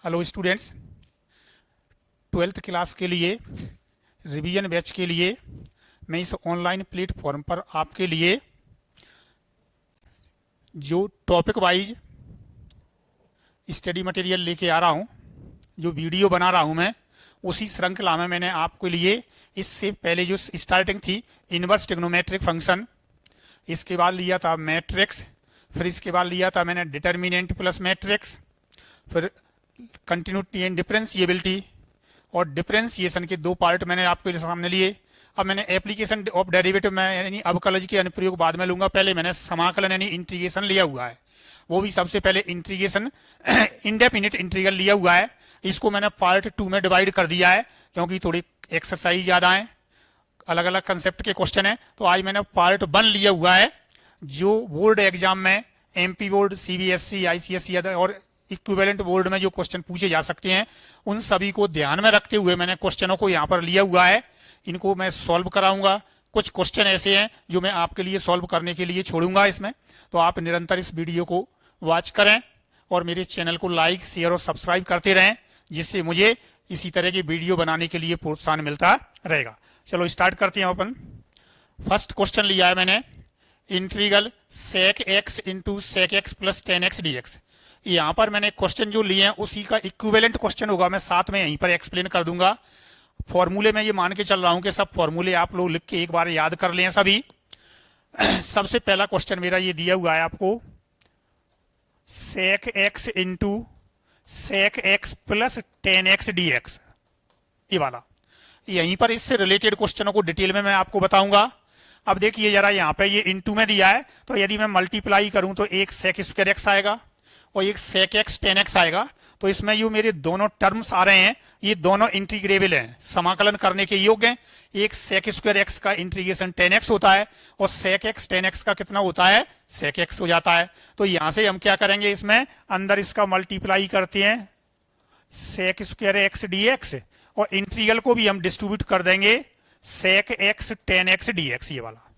Hello students, twelfth class के लिए revision batch के लिए मैं इस ऑनलाइन प्लेटफॉर्म पर आपके लिए जो टॉपिक वाइज स्टडी मटेरियल लेके आ रहा हूँ, जो वीडियो बना रहा हूँ मैं, उसी श्रृंखला में मैंने आपके लिए इससे पहले जो स्टार्टिंग थी इनवर्स ट्रिग्नोमेट्रिक फंक्शन, इसके बाद लिया था मैट्रिक्स, फिर इसके बाद लिया था मैंने डिटर्मिनेंट प्लस मैट्रिक्स, फिर कंटिन्यूटी एंड डिफरेंशिएबिलिटी और डिफरेंशिएशन के दो पार्ट मैंने आपके सामने लिए। अब मैंने एप्लीकेशन ऑफ डेरिवेटिव में यानी अवकलज के अनुप्रयोग बाद में लूंगा, पहले मैंने समाकलन यानी इंटीग्रेशन लिया हुआ है, वो भी सबसे पहले इंटीग्रेशन इंडेफिनिट इंटीग्रल लिया हुआ है। इसको मैंने पार्ट 2 में डिवाइड कर दिया है क्योंकि थोड़ी एक्सरसाइज ज़्यादा है, अलग अलग कंसेप्ट के क्वेश्चन है। तो आज मैंने पार्ट 1 लिया हुआ है, जो बोर्ड एग्जाम में एमपी बोर्ड, सीबीएसई, आईसीएसई और इक्विवेलेंट बोर्ड में जो क्वेश्चन पूछे जा सकते हैं, उन सभी को ध्यान में रखते हुए मैंने क्वेश्चनों को यहाँ पर लिया हुआ है। इनको मैं सॉल्व कराऊंगा। कुछ क्वेश्चन ऐसे हैं जो मैं आपके लिए सॉल्व करने के लिए छोड़ूंगा इसमें, तो आप निरंतर इस वीडियो को वॉच करें और मेरे चैनल को लाइक, शेयर और सब्सक्राइब करते रहें, जिससे मुझे इसी तरह की वीडियो बनाने के लिए प्रोत्साहन मिलता रहेगा। चलो स्टार्ट करते हैं अपन। फर्स्ट क्वेश्चन लिया है मैंने, integral sec x into sec x plus 10x dx। यहाँ पर मैंने क्वेश्चन जो लिए हैं उसी का इक्विवेलेंट क्वेश्चन होगा, मैं साथ में यहीं पर एक्सप्लेन कर दूंगा। फॉर्मूले में ये मान के चल रहा हूं कि सब फॉर्मूले आप लोग लिख के एक बार याद कर लें सभी। सबसे पहला क्वेश्चन मेरा ये दिया हुआ है आपको, sec x into sec x plus 10x dx, ये वाला। यहीं पर इससे रिलेटेड क्वेश्चनों को डिटेल में मैं आपको बताऊंगा। अब देखिए जरा, यहाँ पे ये इंटू में दिया है, तो यदि मैं मल्टीप्लाई करूं तो एक सेक स्क्वायर एक्स आएगा और एक सेक एक्स 10x आएगा। तो इसमें ये मेरे दोनों टर्म्स आ रहे हैं, ये दोनों इंटीग्रेबल हैं, समाकलन करने के योग्य हैं। एक सेक स्क्वायर एक्स का इंटीग्रेशन 10x होता है और सेक एक्स 10x का कितना होता है, सेक एक्स हो जाता है। तो यहां से हम क्या करेंगे, इसमें अंदर इसका मल्टीप्लाई करते हैं सेक स्क्वायर एक्स dx और इंटीग्रल को भी हम डिस्ट्रीब्यूट कर देंगे सेक एक्स 10x dx। ये वाला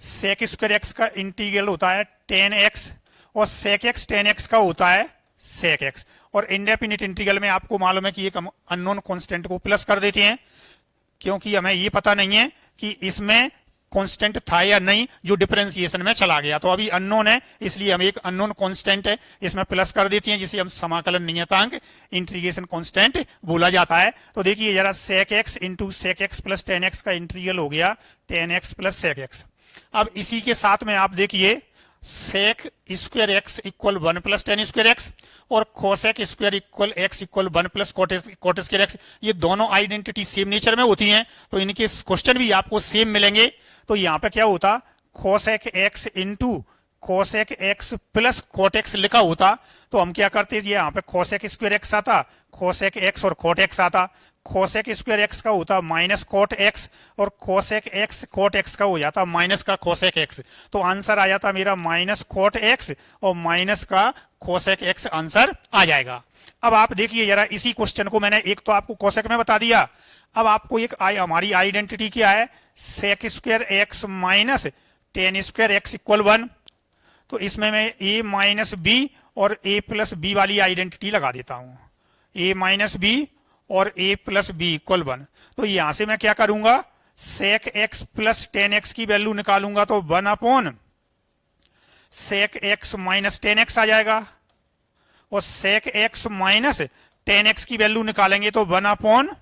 सेक स्क्वायर एक्स का इंटीग्रल होता है 10x और सेक एक्स 10x का होता है सेक एक्स। और इंडेफिनिट इंटीग्रल में आपको मालूम है कि एक अननोन कांस्टेंट को प्लस कर देते हैं, क्योंकि हमें ये पता नहीं है कि इसमें कांस्टेंट था या नहीं जो डिफरेंशिएशन में चला गया। तो अभी अननोन है, इसलिए हम एक अननोन कांस्टेंट है इसमें प्लस कर देते हैं, जिसे हम समाकलन नियतांक इंटीग्रेशन कांस्टेंट बोला जाता है। तो देखिए जरा, sec x into sec x plus 10x का इंटीग्रल हो गया 10x प्लस सेक एक्स। अब इसी के साथ में आप देखिए sec square x equal 1 plus 10 square x और cosec square equal x equal 1 plus cot square x, ये दोनों आइडेंटिटी सेम नेचर में होती हैं, तो इनके क्वेश्चन भी आपको सेम मिलेंगे। तो यहाँ पे क्या होता, cosec x into cosec x plus cot x लिखा होता, तो हम क्या करते हैं, यहाँ पे कोसेक स्क्वायर एक्स आता, कोसेक एक्स और कोट एक्स आता। कोसेक स्क्वायर एक्स का होता माइनस कोट एक्स और कोसेक एक्स कोट एक्स का हो जाता माइनस का कोसेक एक्स। तो आंसर आ जाता मेरा माइनस कोट एक्स और माइनस का कोसेक एक्स आंसर आ जाएगा। अब आप देखिए जरा, इसी क्वेश्चन को मैंने एक तो आपको कोसेक में बता दिया, अब आपको एक हमारी आइडेंटिटी क्या है, sec square x minus 10 square x equal 1। तो इसमें मैं a माइनस बी और a प्लस बी वाली आइडेंटिटी लगा देता हूं, a माइनस बी और a प्लस बी इक्वल 1। तो यहां से मैं क्या करूंगा, सेक एक्स प्लस 10x की वैल्यू निकालूंगा तो 1 upon sec x minus 10x आ जाएगा और सेक एक्स माइनस 10x की वैल्यू निकालेंगे तो 1 upon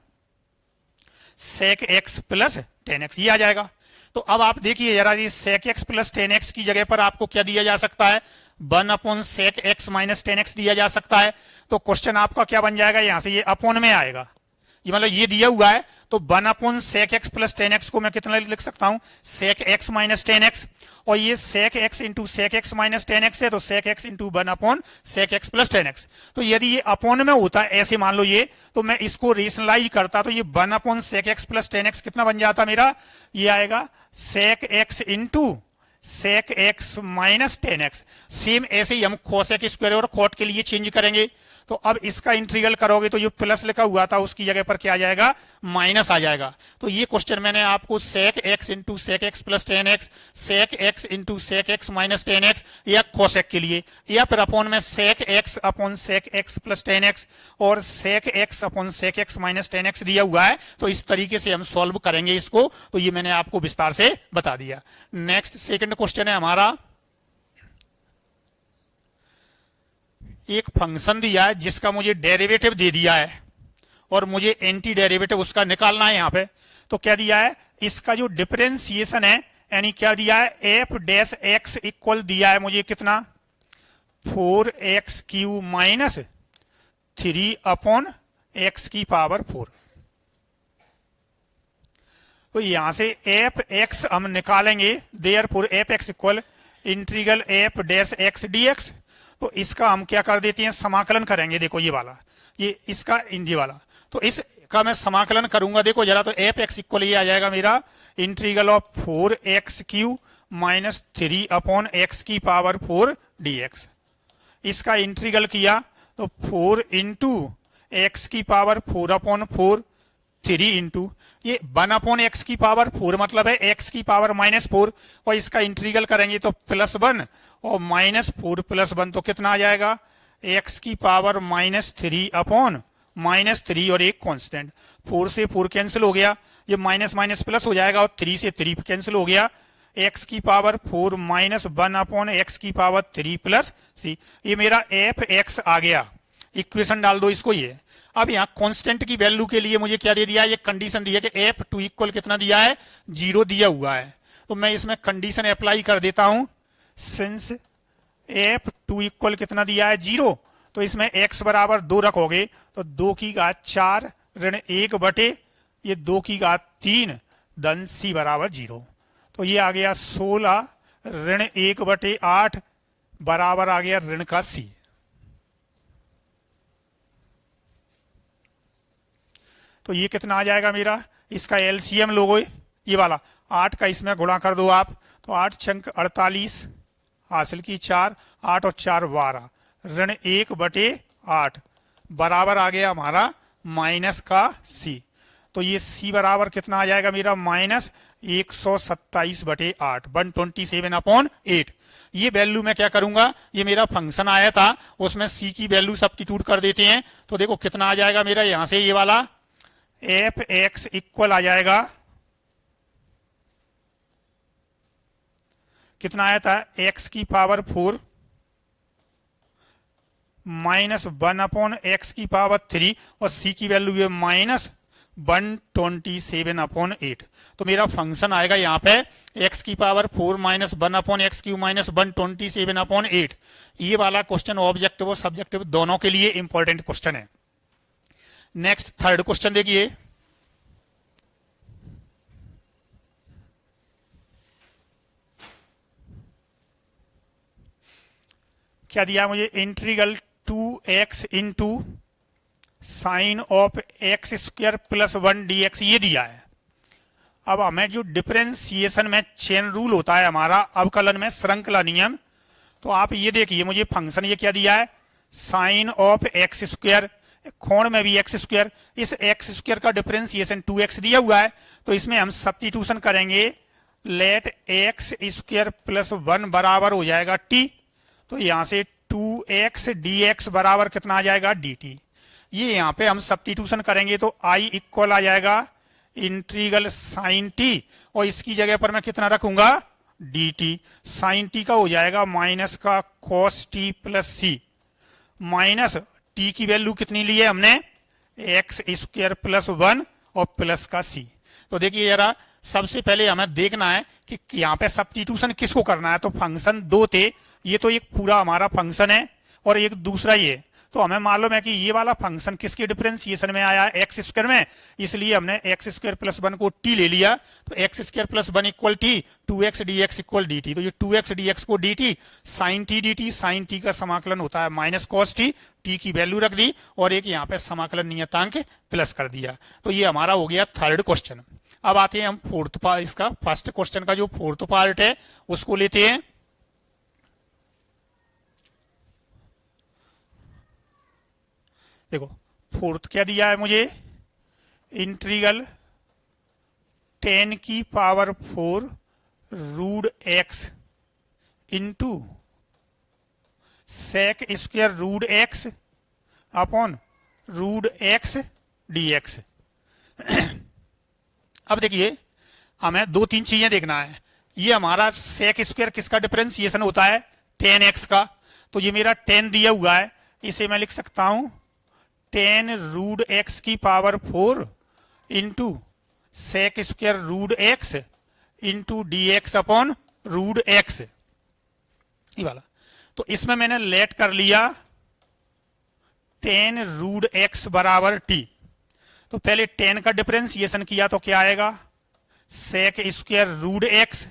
sec x plus 10x, ये आ जाएगा। तो अब आप देखिए जरा, ये सेक एक्स प्लस 10x की जगह पर आपको क्या दिया जा सकता है, 1 upon sec x minus 10x दिया जा सकता है। तो क्वेश्चन आपका क्या बन जाएगा, यहां से ये अपॉन में आएगा, ये मतलब ये दिया हुआ है, तो 1 upon sec x plus 10x को मैं कितना लिख सकता हूं, सेक एक्स माइनस 10x, और ये sec x into sec x minus 10x है, तो sec x into 1 upon sec x plus 10x। तो यदि ये अपॉन में होता है ऐसे मान लो ये, तो मैं इसको रेशनलाइज करता तो ये 1 upon sec x plus 10x कितना बन जाता मेरा, ये आएगा sec x into sec x minus 10x। Same ऐसे ही हम cosec स्क्वायर और cot के लिए चेंज करेंगे। तो अब इसका इंटीग्रल करोगे तो जो प्लस लिखा हुआ था उसकी जगह पर क्या आ जाएगा, माइनस आ जाएगा। तो ये क्वेश्चन मैंने आपको sec x into sec x plus 10x, sec x into sec x minus 10x या cosec के लिए, या फिर अपॉन में sec x upon sec x plus 10x और sec x upon sec x minus 10x दिया हुआ है। तो इस तरीके से हम सॉल्व करेंगे इसको। तो ये मैंने आपको विस्तार से बता दिया। नेक्स्ट सेकंड क्वेश्चन है हमारा, एक फंक्शन दिया है जिसका मुझे डेरिवेटिव दे दिया है और मुझे एंटी डेरिवेटिव उसका निकालना है। यहां पे तो क्या दिया है, इसका जो डिफरेंशिएशन है यानी क्या दिया है, एफ डैश एक्स इक्वल दिया है मुझे कितना, 4x³ माइनस 3 अपॉन एक्स की पावर 4। तो यहां से एफ एक्स हम निकालेंगे, therefore f x equal integral f dash x d x. तो इसका हम क्या कर देते हैं, समाकलन करेंगे। देखो ये वाला, ये इसका ये वाला, तो इसका मैं समाकलन करूंगा। देखो जरा, तो एफ एक्स इक्वल ये आ जाएगा मेरा integral of 4x³ minus 3 upon x की पावर 4 dx। इसका इंटीग्रल किया तो 4 इंटू एक्स की पावर 4 अपॉन 4, 3 इंटू ये 1 अपॉन एक्स की पावर 4 मतलब है एक्स की पावर माइनस 4, और इसका इंटीग्रल करेंगे तो +1 और माइनस 4 + 1 तो कितना आ जाएगा, एक्स की पावर -3 अपॉन -3 और एक कांस्टेंट, 4 से 4 कैंसिल हो गया, ये माइनस माइनस प्लस हो जाएगा और 3 से 3 कैंसिल हो गया, एक्स की पावर 4 -1 अपॉन एक्स की पावर 3 + c। ये मेरा एफ एक्स आ गया। इक्वेशन डाल दो इसको। ये अब यहाँ कांस्टेंट की वैल्यू के लिए मुझे क्या दे दिया है, ये कंडीशन दी है कि f2 इक्वल कितना दिया है, 0 दिया हुआ है। तो मैं इसमें कंडीशन अप्लाई कर देता हूं, सिंस f2 इक्वल कितना दिया है, 0, तो इसमें x बराबर 2 रखोगे तो 2 की घात 4 ऋण 1 बटे ये 2 की घात 3 धन c बराबर 0। तो ये आ गया 16 ऋण 1 बटे 8 बराबर आ गया ऋण का c। तो ये कितना आ जाएगा मेरा, इसका एलसीएम लोगे ये वाला 8 का इसमें गुणा कर दो आप, तो 8 छंक 48 हासिल की 4, 8 और 4 12 ऋण 1 बटे 8 बराबर आ गया हमारा माइनस का c। तो ये c बराबर कितना आ जाएगा मेरा, -127 बटे 8, 127 अपॉन 8। ये वैल्यू मैं क्या करूंगा, ये मेरा फंक्शन आया था उसमें c की वैल्यू सब्स्टिट्यूट कर देते हैं। तो देखो कितना आ जाएगा मेरा, यहां से ये वाला एफ एक्स इक्वल आ जाएगा, कितना आया था, एक्स की पावर 4 -1 अपॉन एक्स की पावर 3 और c की वैल्यू है -127 अपॉन 8। तो मेरा फंक्शन आएगा यहाँ पे x की पावर 4 -1 अपॉन x³ -127 अपॉन 8। ये वाला क्वेश्चन ऑब्जेक्टिव और सब्जेक्टिव दोनों के लिए इंपॉर्टेंट क्वेश्चन है। नेक्स्ट थर्ड क्वेश्चन देखिए, क्या दिया मुझे, integral 2x into sine of x² + 1 dx ये दिया है। अब हमें जो डिफरेंशिएशन में चेन रूल होता है हमारा, अवकलन में श्रृंखला नियम, तो आप ये देखिए मुझे फंक्शन ये क्या दिया है, साइन ऑफ x², कोण में भी x², इस x² का डिफरेंशिएशन 2x दिया हुआ है। तो इसमें हम सब्स्टिट्यूशन करेंगे, लेट x² + 1 बराबर हो जाएगा t। तो यहां से 2x dx बराबर कितना आ जाएगा, dt। ये यहाँ पे हम सब्स्टिट्यूशन करेंगे तो i इक्वल आ जाएगा इंटीग्रल साइन t, और इसकी जगह पर मैं कितना रखूंगा, dt। साइन t का हो जाएगा माइनस का cos t + c, minus t की वैल्यू कितनी ली है हमने, x² + 1 और प्लस का c। तो देखिए जरा, सबसे पहले हमें देखना है कि यहाँ पे सब्स्टिट्यूशन किसको करना है। तो फंक्शन दो थे, ये तो एक पूरा हमारा फंक्शन है और एक दूसरा ये। तो हमें मालूम है कि ये वाला फंक्शन किसके डिफरेंशिएशन में आया, x² में, इसलिए हमने x² + 1 को t ले लिया। तो x² + 1 equal t, 2x dx equal dt। तो ये 2x dx को dt, sine t dt, sine t का समाकलन होता है माइनस cos t, t की वैल्यू रख दी और एक यहाँ पे समाकलन नियतांक प्लस कर दिया। तो ये हमारा हो गया थर्ड क्वेश्चन। अब आते हैं हम फोर्थ पार्ट, इसका फर्स्ट क्वेश्चन का जो फोर्थ पार्ट है उसको लेते हैं। देखो फोर्थ क्या दिया है मुझे, इंटीग्रल 10 की power 4 root x into sec square root x upon root x d x. अब देखिए हमें दो तीन चीजें देखना है। ये हमारा सेक स्क्वायर किसका डिफरेंशिएशन होता है, 10x का। तो ये मेरा 10 दिया हुआ है, इसे मैं लिख सकता हूं 10 रूट एक्स की power 4 into sec square root x into d x upon root x, ये वाला। तो इसमें मैंने लेट कर लिया 10 रूट एक्स बराबर टी। तो पहले 10 का डिफरेंशिएशन किया तो क्या आएगा, सेक स्क्वायर रूट एक्स।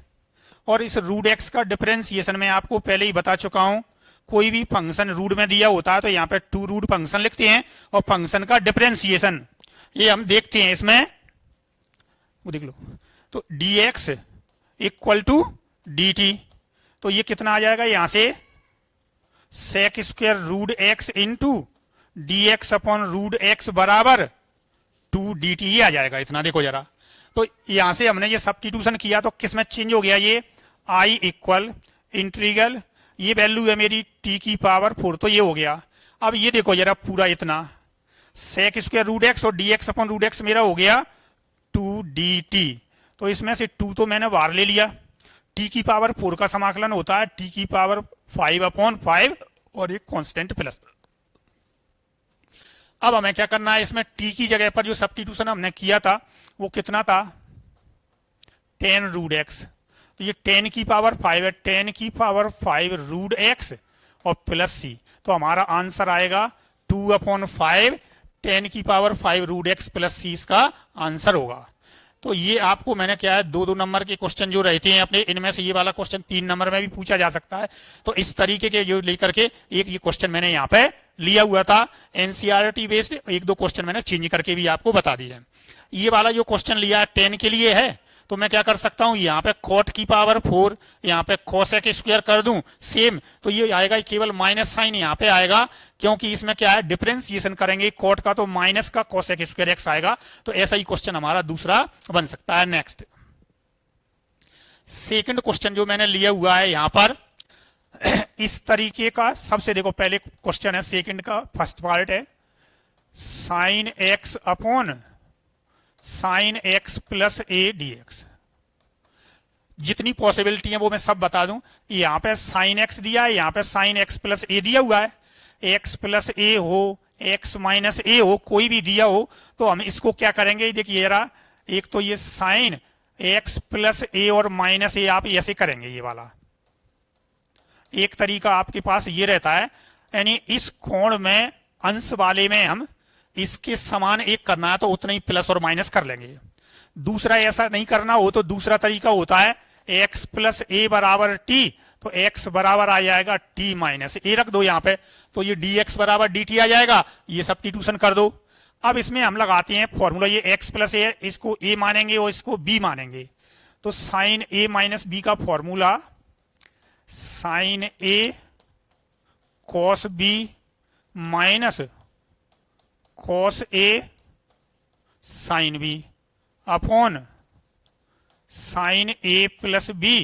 और इस रूट एक्स का डिफरेंशिएशन मैं आपको पहले ही बता चुका हूं, कोई भी फंक्शन रूट में दिया होता है तो यहाँ पे टू रूट फंक्शन लिखते हैं और फंक्शन का डिफरेंशिएशन ये हम देखते हैं इसमें, वो देख लो। तो d x equal to d t, तो ये कितना आ जाएगा यहां से, sec square root x into d x upon root x बराबर 2 डी टी आ जाएगा इतना। देखो जरा, तो यहां से हमने ये सब्स्टिट्यूशन किया तो किस में चेंज हो गया, ये आई इक्वल इंटीग्रल, ये वैल्यू है मेरी टी की पावर 4, तो ये हो गया। अब ये देखो जरा पूरा इतना सेक स्क्वायर रूट एक्स और d x upon root x मेरा हो गया 2 डी टी। तो इसमें से 2 तो मैंने बाहर ले लिया, टी की पावर 4 का समाकलन होता है टी की पावर 5 अपॉन 5 और एक कांस्टेंट प्लस। अब हमें क्या करना है, इसमें टी की जगह पर जो सब्स्टिट्यूशन हमने किया था वो कितना था, 10 रूट एक्स। तो ये 10 की पावर 5 है, 10 की पावर 5 रूट एक्स और प्लस सी, तो हमारा आंसर आएगा 2 अपॉन 5 10 की power 5 root x plus c इसका आंसर होगा। तो ये आपको मैंने क्या है, 2-2 नंबर के क्वेश्चन जो रहते हैं अपने, इनमें से ये वाला क्वेश्चन 3 नंबर में भी पूछा जा सकता है। तो इस तरीके के जो लेकर के एक ये क्वेश्चन मैंने यहाँ पे लिया हुआ था एनसीईआरटी बेस्ड, 1-2 क्वेश्चन मैंने चेंज करके भी आपको बता दिया है। ये वाला जो क्वेश्चन लिया है 10 के लिए है, तो मैं क्या कर सकता हूं, यहाँ पे कॉट की पावर 4 यहाँ पे कोसेक स्क्वायर कर दूं सेम, तो ये आएगा केवल माइनस साइन यहाँ पे आएगा, क्योंकि इसमें क्या है डिफरेंशिएशन करेंगे कॉट का, तो माइनस का कोसेक स्क्वायर एक्स आएगा। तो ऐसा ही क्वेश्चन हमारा दूसरा बन सकता है। नेक्स्ट सेकंड क्वेश्चन जो मैंने लिया हुआ है यहाँ पर इस तरीके का, सबसे देखो पहले क्वेश्चन है सेकंड का फर्स्ट पार्ट है sine x upon sine x plus a d x. जितनी पॉसिबिलिटी है वो मैं सब बता दूं। यहां पे साइन एक्स दिया है, यहां पे साइन एक्स प्लस ए दिया हुआ है, एक्स प्लस ए हो एक्स माइनस ए हो कोई भी दिया हो, तो हम इसको क्या करेंगे, देखिए जरा, एक तो ये साइन एक्स प्लस ए और माइनस ए आप ऐसे करेंगे, ये वाला एक तरीका आपके पास ये रहता है, यानी इस कोण में अंश वाले में हम इसके समान एक करना है तो उतना ही प्लस और माइनस कर लेंगे। दूसरा ऐसा नहीं करना हो तो दूसरा तरीका होता है x प्लस ए बराबर टी, तो x बराबर आ जाएगा t माइनस ए रख दो यहाँ पे, तो ये dx बराबर dt आ जाएगा, ये सब्स्टिट्यूशन कर दो। अब इसमें हम लगाते हैं फॉर्मूला, ये x प्लस ए, इसको a मानेंगे और इसको b मानेंगे, तो साइन a माइनस बी का formula sine a cos b minus cos a sine b upon sine a plus b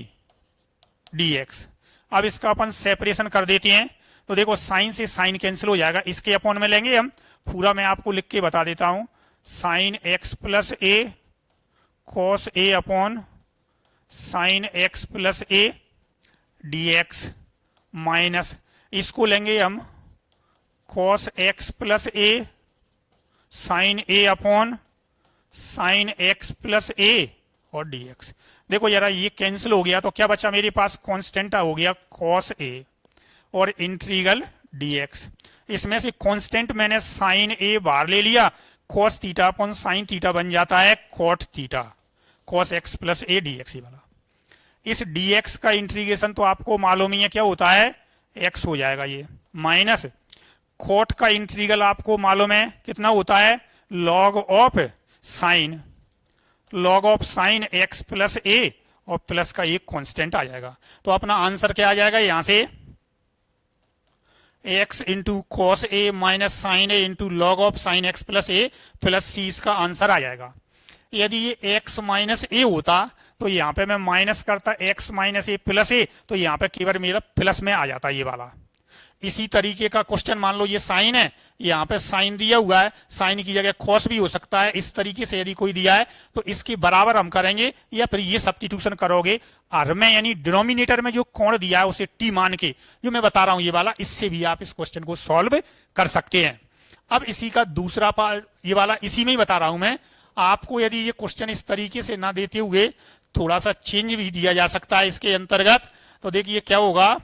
d x. अब इसका अपन सेपरेशन कर देते हैं, तो देखो साइन से साइन कैंसिल हो जाएगा, इसके अपॉन में लेंगे हम, पूरा मैं आपको लिख के बता देता हूं, sign x plus A cos A upon sine x plus a d x minus इसको लेंगे हम cos x plus A sign A upon sine x plus a और डी एक्स। देखो जरा ये कैंसिल हो गया, तो क्या बचा मेरे पास, कांस्टेंट हो गया कॉस ए और इंटीग्रल डी एक्स। इसमें से कांस्टेंट मैंने साइन ए बाहर ले लिया, cos theta upon sine theta बन जाता है cot theta, cos x plus a d x वाला। इस डी एक्स का इंटीग्रेशन तो आपको मालूम ही है क्या होता है, एक्स हो जाएगा ये, माइनस कॉट का इंटीग्रल आपको मालूम है कितना होता है, log of sine, log of sine x plus a और प्लस का एक कांस्टेंट आ जाएगा। तो अपना आंसर क्या आ जाएगा यहां से, x into cos a minus sine a into log of sine x plus a plus c इसका आंसर आ जाएगा। यदि ये एक्स माइनस ए होता तो यहाँ पे मैं माइनस करता एक्स माइनस ए प्लस ए, तो यहाँ पे केवल मेरा प्लस में आ जाता ये वाला। इसी तरीके का क्वेश्चन, मान लो ये साइन है, यहाँ पे साइन दिया हुआ है, साइन की जगह कॉस भी हो सकता है। इस तरीके से यदि कोई दिया है तो इसके बराबर हम करेंगे, या फिर ये सब्स्टिट्यूशन करोगे और में यानी डिनोमिनेटर में जो कोण दिया है उसे टी मान के, जो मैं बता रहा हूं ये वाला, इससे भी आप इस क्वेश्चन को सॉल्व कर सकते हैं। अब इसी का दूसरा पार्ट, ये वाला इसी में ही बता रहा हूं मैं आपको। यदि ये क्वेश्चन इस तरीके से ना देते हुए थोड़ा सा चेंज भी दिया जा सकता है इसके अंतर्गत, तो देखिए क्या होगा,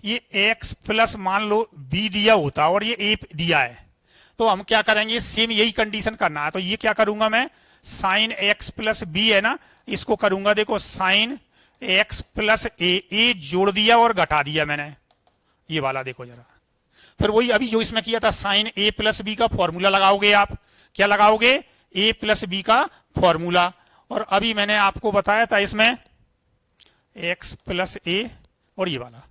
ये x प्लस मान लो b दिया होता और ये a दिया है, तो हम क्या करेंगे, सेम यही कंडीशन करना है। तो ये क्या करूंगा मैं, साइन x प्लस बी है ना, इसको करूंगा देखो साइन x प्लस ए जोड़ दिया और घटा दिया मैंने, ये वाला देखो जरा। फिर वही अभी जो इसमें किया था, साइन a प्लस बी का फॉर्मूला लगाओगे आप, क्या लगाओगे, a प्लस बी का फॉर्मूला। और अभी मैंने आपको बताया था इसमें x प्लस ए और ये वाला,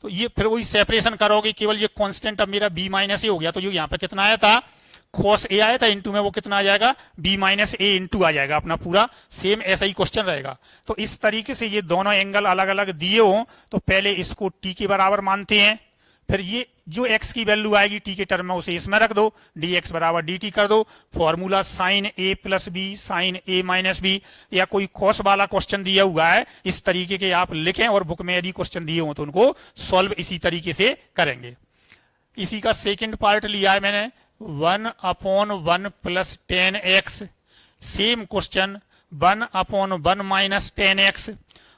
तो ये फिर वही सेपरेशन करोगे, केवल ये कांस्टेंट अब मेरा b माइनस ए हो गया, तो जो यहाँ पे कितना आया था, cos ए आया था, इंटू में वो कितना आ जाएगा, b माइनस ए इंटू आ जाएगा अपना पूरा। सेम ऐसा ही क्वेश्चन रहेगा। तो इस तरीके से ये दोनों एंगल अलग अलग दिए हो तो पहले इसको t के बराबर मानते हैं, फिर ये जो x की वैल्यू आएगी t के टर्म में उसे इसमें रख दो, dx बराबर dt कर दो। Formula sine a plus b sine a minus b, या कोई कॉस वाला क्वेश्चन दिया हुआ है इस तरीके के आप लिखें, और बुक में यदि क्वेश्चन दिए हो तो उनको सॉल्व इसी तरीके से करेंगे। इसी का सेकंड पार्ट लिया है मैंने, 1/1 plus 10x, same question 1/1 minus 10x,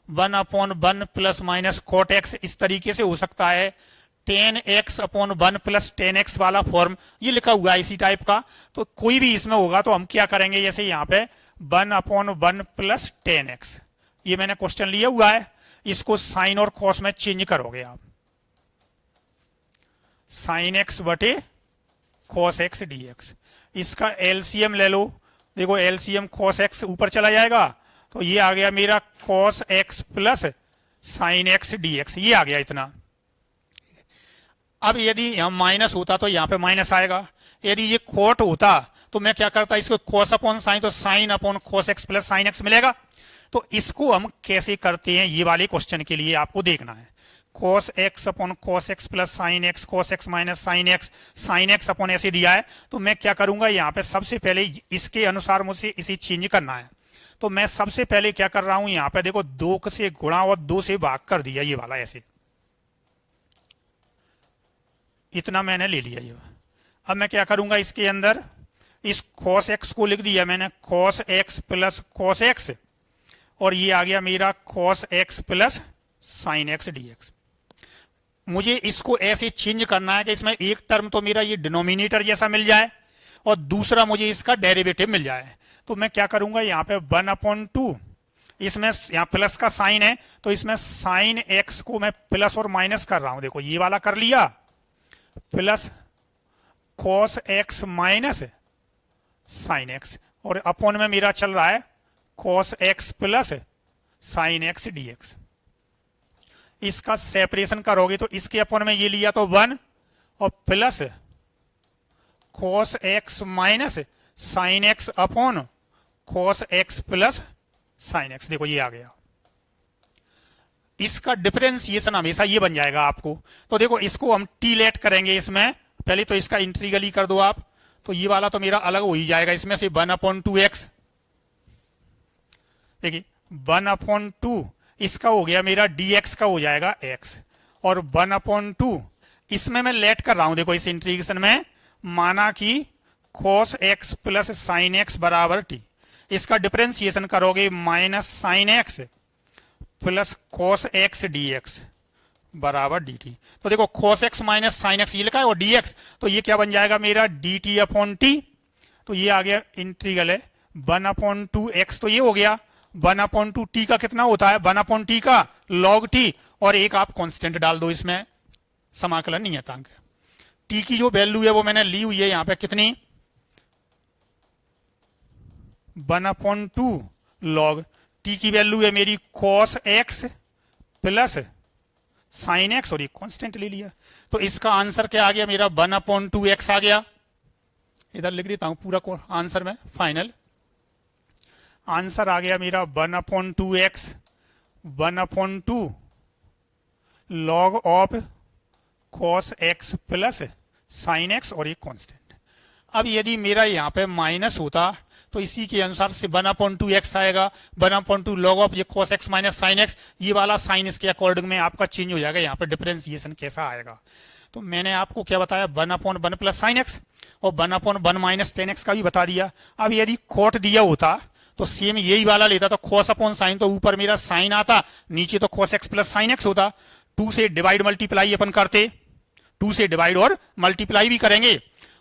1/1 plus minus cot x, इस तरीके से हो सकता है। 10x/1 प्लस 10x वाला फॉर्म ये लिखा हुआ है इसी टाइप का, तो कोई भी इसमें होगा तो हम क्या करेंगे, जैसे यहाँ पे 1/1 प्लस 10x, ये मैंने क्वेश्चन लिया हुआ है, इसको साइन और कॉस में चेंज करोगे आप, साइन एक्स बटे कॉस एक्स dx। इसका एलसीएम ले लो, देखो एलसीएम कॉस एक्स ऊपर चला जाएगा, तो ये आ गया मेरा cos x plus sine x dx, ये आ गया इतना। अब यदि यहाँ माइनस होता तो यहाँ पे माइनस आएगा, यदि ये कोट होता तो मैं क्या करता, इसको कॉस अपॉन साइन, तो sine upon cos x plus sine x मिलेगा। तो इसको हम कैसे करते हैं, ये वाले क्वेश्चन के लिए आपको देखना है। Cos x upon cos x plus sine x, cos x minus sine x upon ऐसे दिया है, तो मैं क्या करूंगा, यहाँ पे सबसे पहले इसके अनुसार मुझे इसे चेंज करना है। तो मैं सबसे पहले क्या कर रहा हूं, यहाँ पे देखो 2 से गुणा और 2 से भाग कर दिया, ये वाला ऐसे, इतना मैंने ले लिया ये। अब मैं क्या करूंगा, इसके अंदर इस कॉस एक्स को लिख दिया मैंने, cos x plus cos x, और ये आ गया मेरा cos x plus sine x dx। मुझे इसको ऐसे चेंज करना है कि इसमें एक टर्म तो मेरा ये डिनोमिनेटर जैसा मिल जाए और दूसरा मुझे इसका डेरिवेटिव मिल जाए। तो मैं क्या करूंगा, यहाँ पे 1/2, इसमें यहाँ प्लस का साइन है तो इसमें साइन एक्स को मैं प्लस और माइनस कर रहा हूं, देखो ये वाला कर लिया, plus cos x minus sine x, और अपॉन में मेरा चल रहा है cos x plus sine x dx। इसका सेपरेशन करोगे तो इसके अपॉन में ये लिया तो 1 और plus cos x minus sine x upon cos x plus sine x, देखो ये आ गया। इसका डिफरेंशिएशन हमेशा ये बन जाएगा आपको। तो देखो इसको हम टी लेट करेंगे, इसमें पहले तो इसका इंटीग्रल ही कर दो आप, तो ये वाला तो मेरा अलग हो ही जाएगा, इसमें से 1/2x, देखिए 1/2 इसका हो गया मेरा dx का हो जाएगा x, और 1/2 इसमें मैं लेट कर रहा हूं, देखो इस इंटीग्रेशन में माना कि cos x plus sine x बराबर t, इसका डिफरेंशिएशन करोगे minus sign x plus cos x dx बराबर dt। तो देखो cos x minus sine x ये लिखा है और dx, तो ये क्या बन जाएगा मेरा dt अपॉन t, तो ये आ गया इंटीग्रल है 1/2x, तो ये हो गया 1/2 t का कितना होता है, 1/t टी का log t, और एक आप कांस्टेंट डाल दो, इसमें समाकलन नहीं है। t की जो वैल्यू है वो मैंने ली हुई है यहाँ पे कितनी, 1/2 लॉग टी की वैल्यू है मेरी cos x plus sine x और ये कांस्टेंट ले लिया। तो इसका आंसर क्या आ गया मेरा 1/2x आ गया। इधर लिख देता हूं पूरा आंसर में, फाइनल आंसर आ गया मेरा 1/2x 1/2 log of cos x plus sine x और ये कांस्टेंट। अब यदि मेरा यहाँ पे माइनस होता तो इसी के अनुसार से 1/2x आएगा, 1/2 लॉग ऑफ ये cos x minus sine x, ये वाला साइन इसके अकॉर्डिंग में आपका चेंज हो जाएगा। यहाँ पे डिफरेंशिएशन कैसा आएगा, तो मैंने आपको क्या बताया 1/1 प्लस साइन एक्स और 1/1 माइनस टेन एक्स का भी बता दिया। अब यदि कॉट दिया होता तो सेम यही वाला लेता, तो cos अपॉन साइन, तो ऊपर मेरा साइन आता, नीचे तो cos x plus sine x होता। 2 से डिवाइड मल्टीप्लाई अपन करते, 2 से डिवाइड और मल्टीप्लाई भी करेंगे,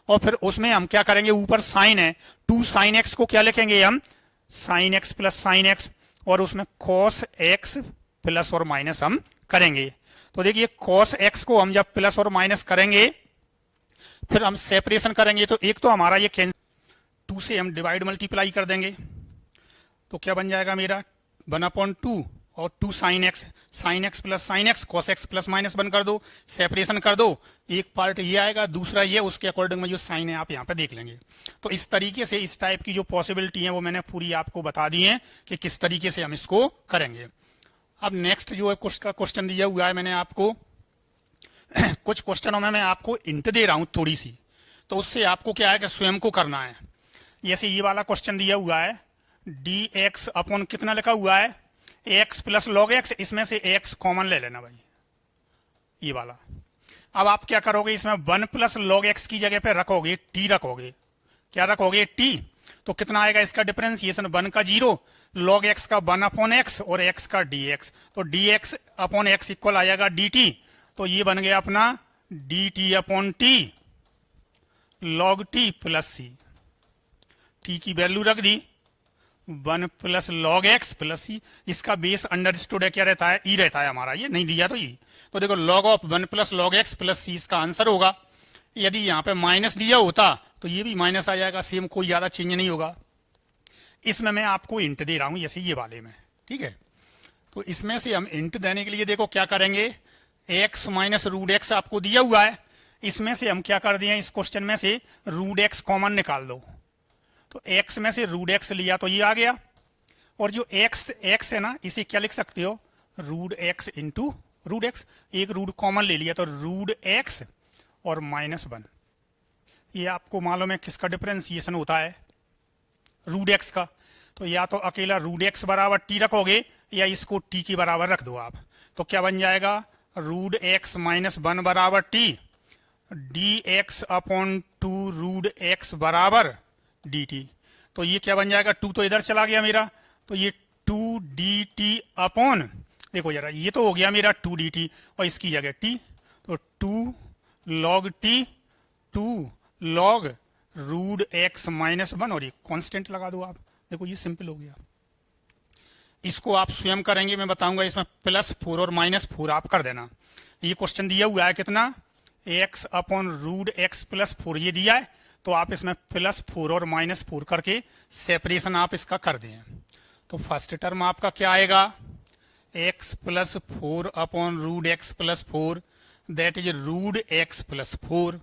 और फिर उसमें हम क्या करेंगे, ऊपर साइन है 2 साइन एक्स को क्या लिखेंगे हम sign x plus sine x, और उसमें cos x प्लस और माइनस हम करेंगे। तो देखिए cos x को हम जब प्लस और माइनस करेंगे फिर हम सेपरेशन करेंगे, तो एक तो हमारा ये 2 से हम डिवाइड मल्टीप्लाई कर देंगे, तो क्या बन जाएगा मेरा 1/2 और 2 sign x plus sine x, cos x plus minus बन कर दो, सेपरेशन कर दो, एक पार्ट ये आएगा दूसरा ये, उसके अकॉर्डिंग में जो साइन है आप यहाँ पे देख लेंगे। तो इस तरीके से इस टाइप की जो पॉसिबिलिटी है वो मैंने पूरी आपको बता दी है कि किस तरीके से हम इसको करेंगे। अब नेक्स्ट जो है क्वेश्चन दिया हुआ है मैंने आपको कुछ क्वेश्चनों में मैं आपको इंट दे रहा हूं थोड़ी सी, तो उससे आपको क्या है कि स्वयं को करना है। जैसे ये वाला क्वेश्चन दिया हुआ है dx अपॉन कितना लिखा हुआ है x प्लस लॉग एक्स, इसमें से x कॉमन ले लेना भाई, ये वाला। अब आप क्या करोगे, इसमें 1 प्लस लॉग एक्स की जगह पे रखोगे t, रखोगे क्या रखोगे t, तो कितना आएगा इसका डिफरेंशिएशन 1 का 0, लॉग एक्स का 1/x और x का dx, तो dx अपॉन एक्स इक्वल आ जाएगा dt, तो ये बन गया अपना dt upon t log t plus c, t की वैल्यू रख दी 1 plus log x plus c, इसका बेस अंडरस्टूड है क्या रहता है ई रहता है हमारा, ये नहीं दिया तो ई, तो देखो log of 1 plus log x plus c इसका आंसर होगा। यदि यहाँ पे माइनस दिया होता तो ये भी माइनस आ जाएगा, सेम कोई ज्यादा चेंज नहीं होगा। इसमें मैं आपको इंट दे रहा हूं जैसे ये वाले में, ठीक है। तो इसमें से हम इंट देने के लिए देखो क्या करेंगे, एक्स माइनस रूट एक्स आपको दिया हुआ है, इसमें से हम क्या कर दिए इस क्वेश्चन में से रूट एक्स कॉमन निकाल दो, तो x में से रूट एक्स लिया तो ये आ गया, और जो x है ना इसे क्या लिख सकते हो root x into root x, एक रूट कॉमन ले लिया तो रूट एक्स और -1, ये आपको मालूम है किसका डिफरेंशिएशन होता है रूट एक्स का, तो या तो अकेला रूट एक्स बराबर t रखोगे या इसको t के बराबर रख दो आप, तो क्या बन जाएगा रूट एक्स -1 बराबर t, dx अपॉन 2 रूट एक्स बराबर dt, तो ये क्या बन जाएगा 2 तो इधर चला गया मेरा, तो ये 2 dt अपॉन, देखो जरा ये तो हो गया मेरा 2 dt और इसकी जगह t, तो 2 log t 2 log root x -1 और ये कांस्टेंट लगा दो आप, देखो ये सिंपल हो गया। इसको आप स्वयं करेंगे, मैं बताऊंगा, इसमें +4 और -4 आप कर देना। ये क्वेश्चन दिया हुआ है कितना x upon root x plus 4 ये दिया है, तो आप इसमें +4 और -4 करके सेपरेशन आप इसका कर दें, तो फर्स्ट टर्म आपका क्या आएगा x plus 4 upon root x plus 4 that is root x plus 4।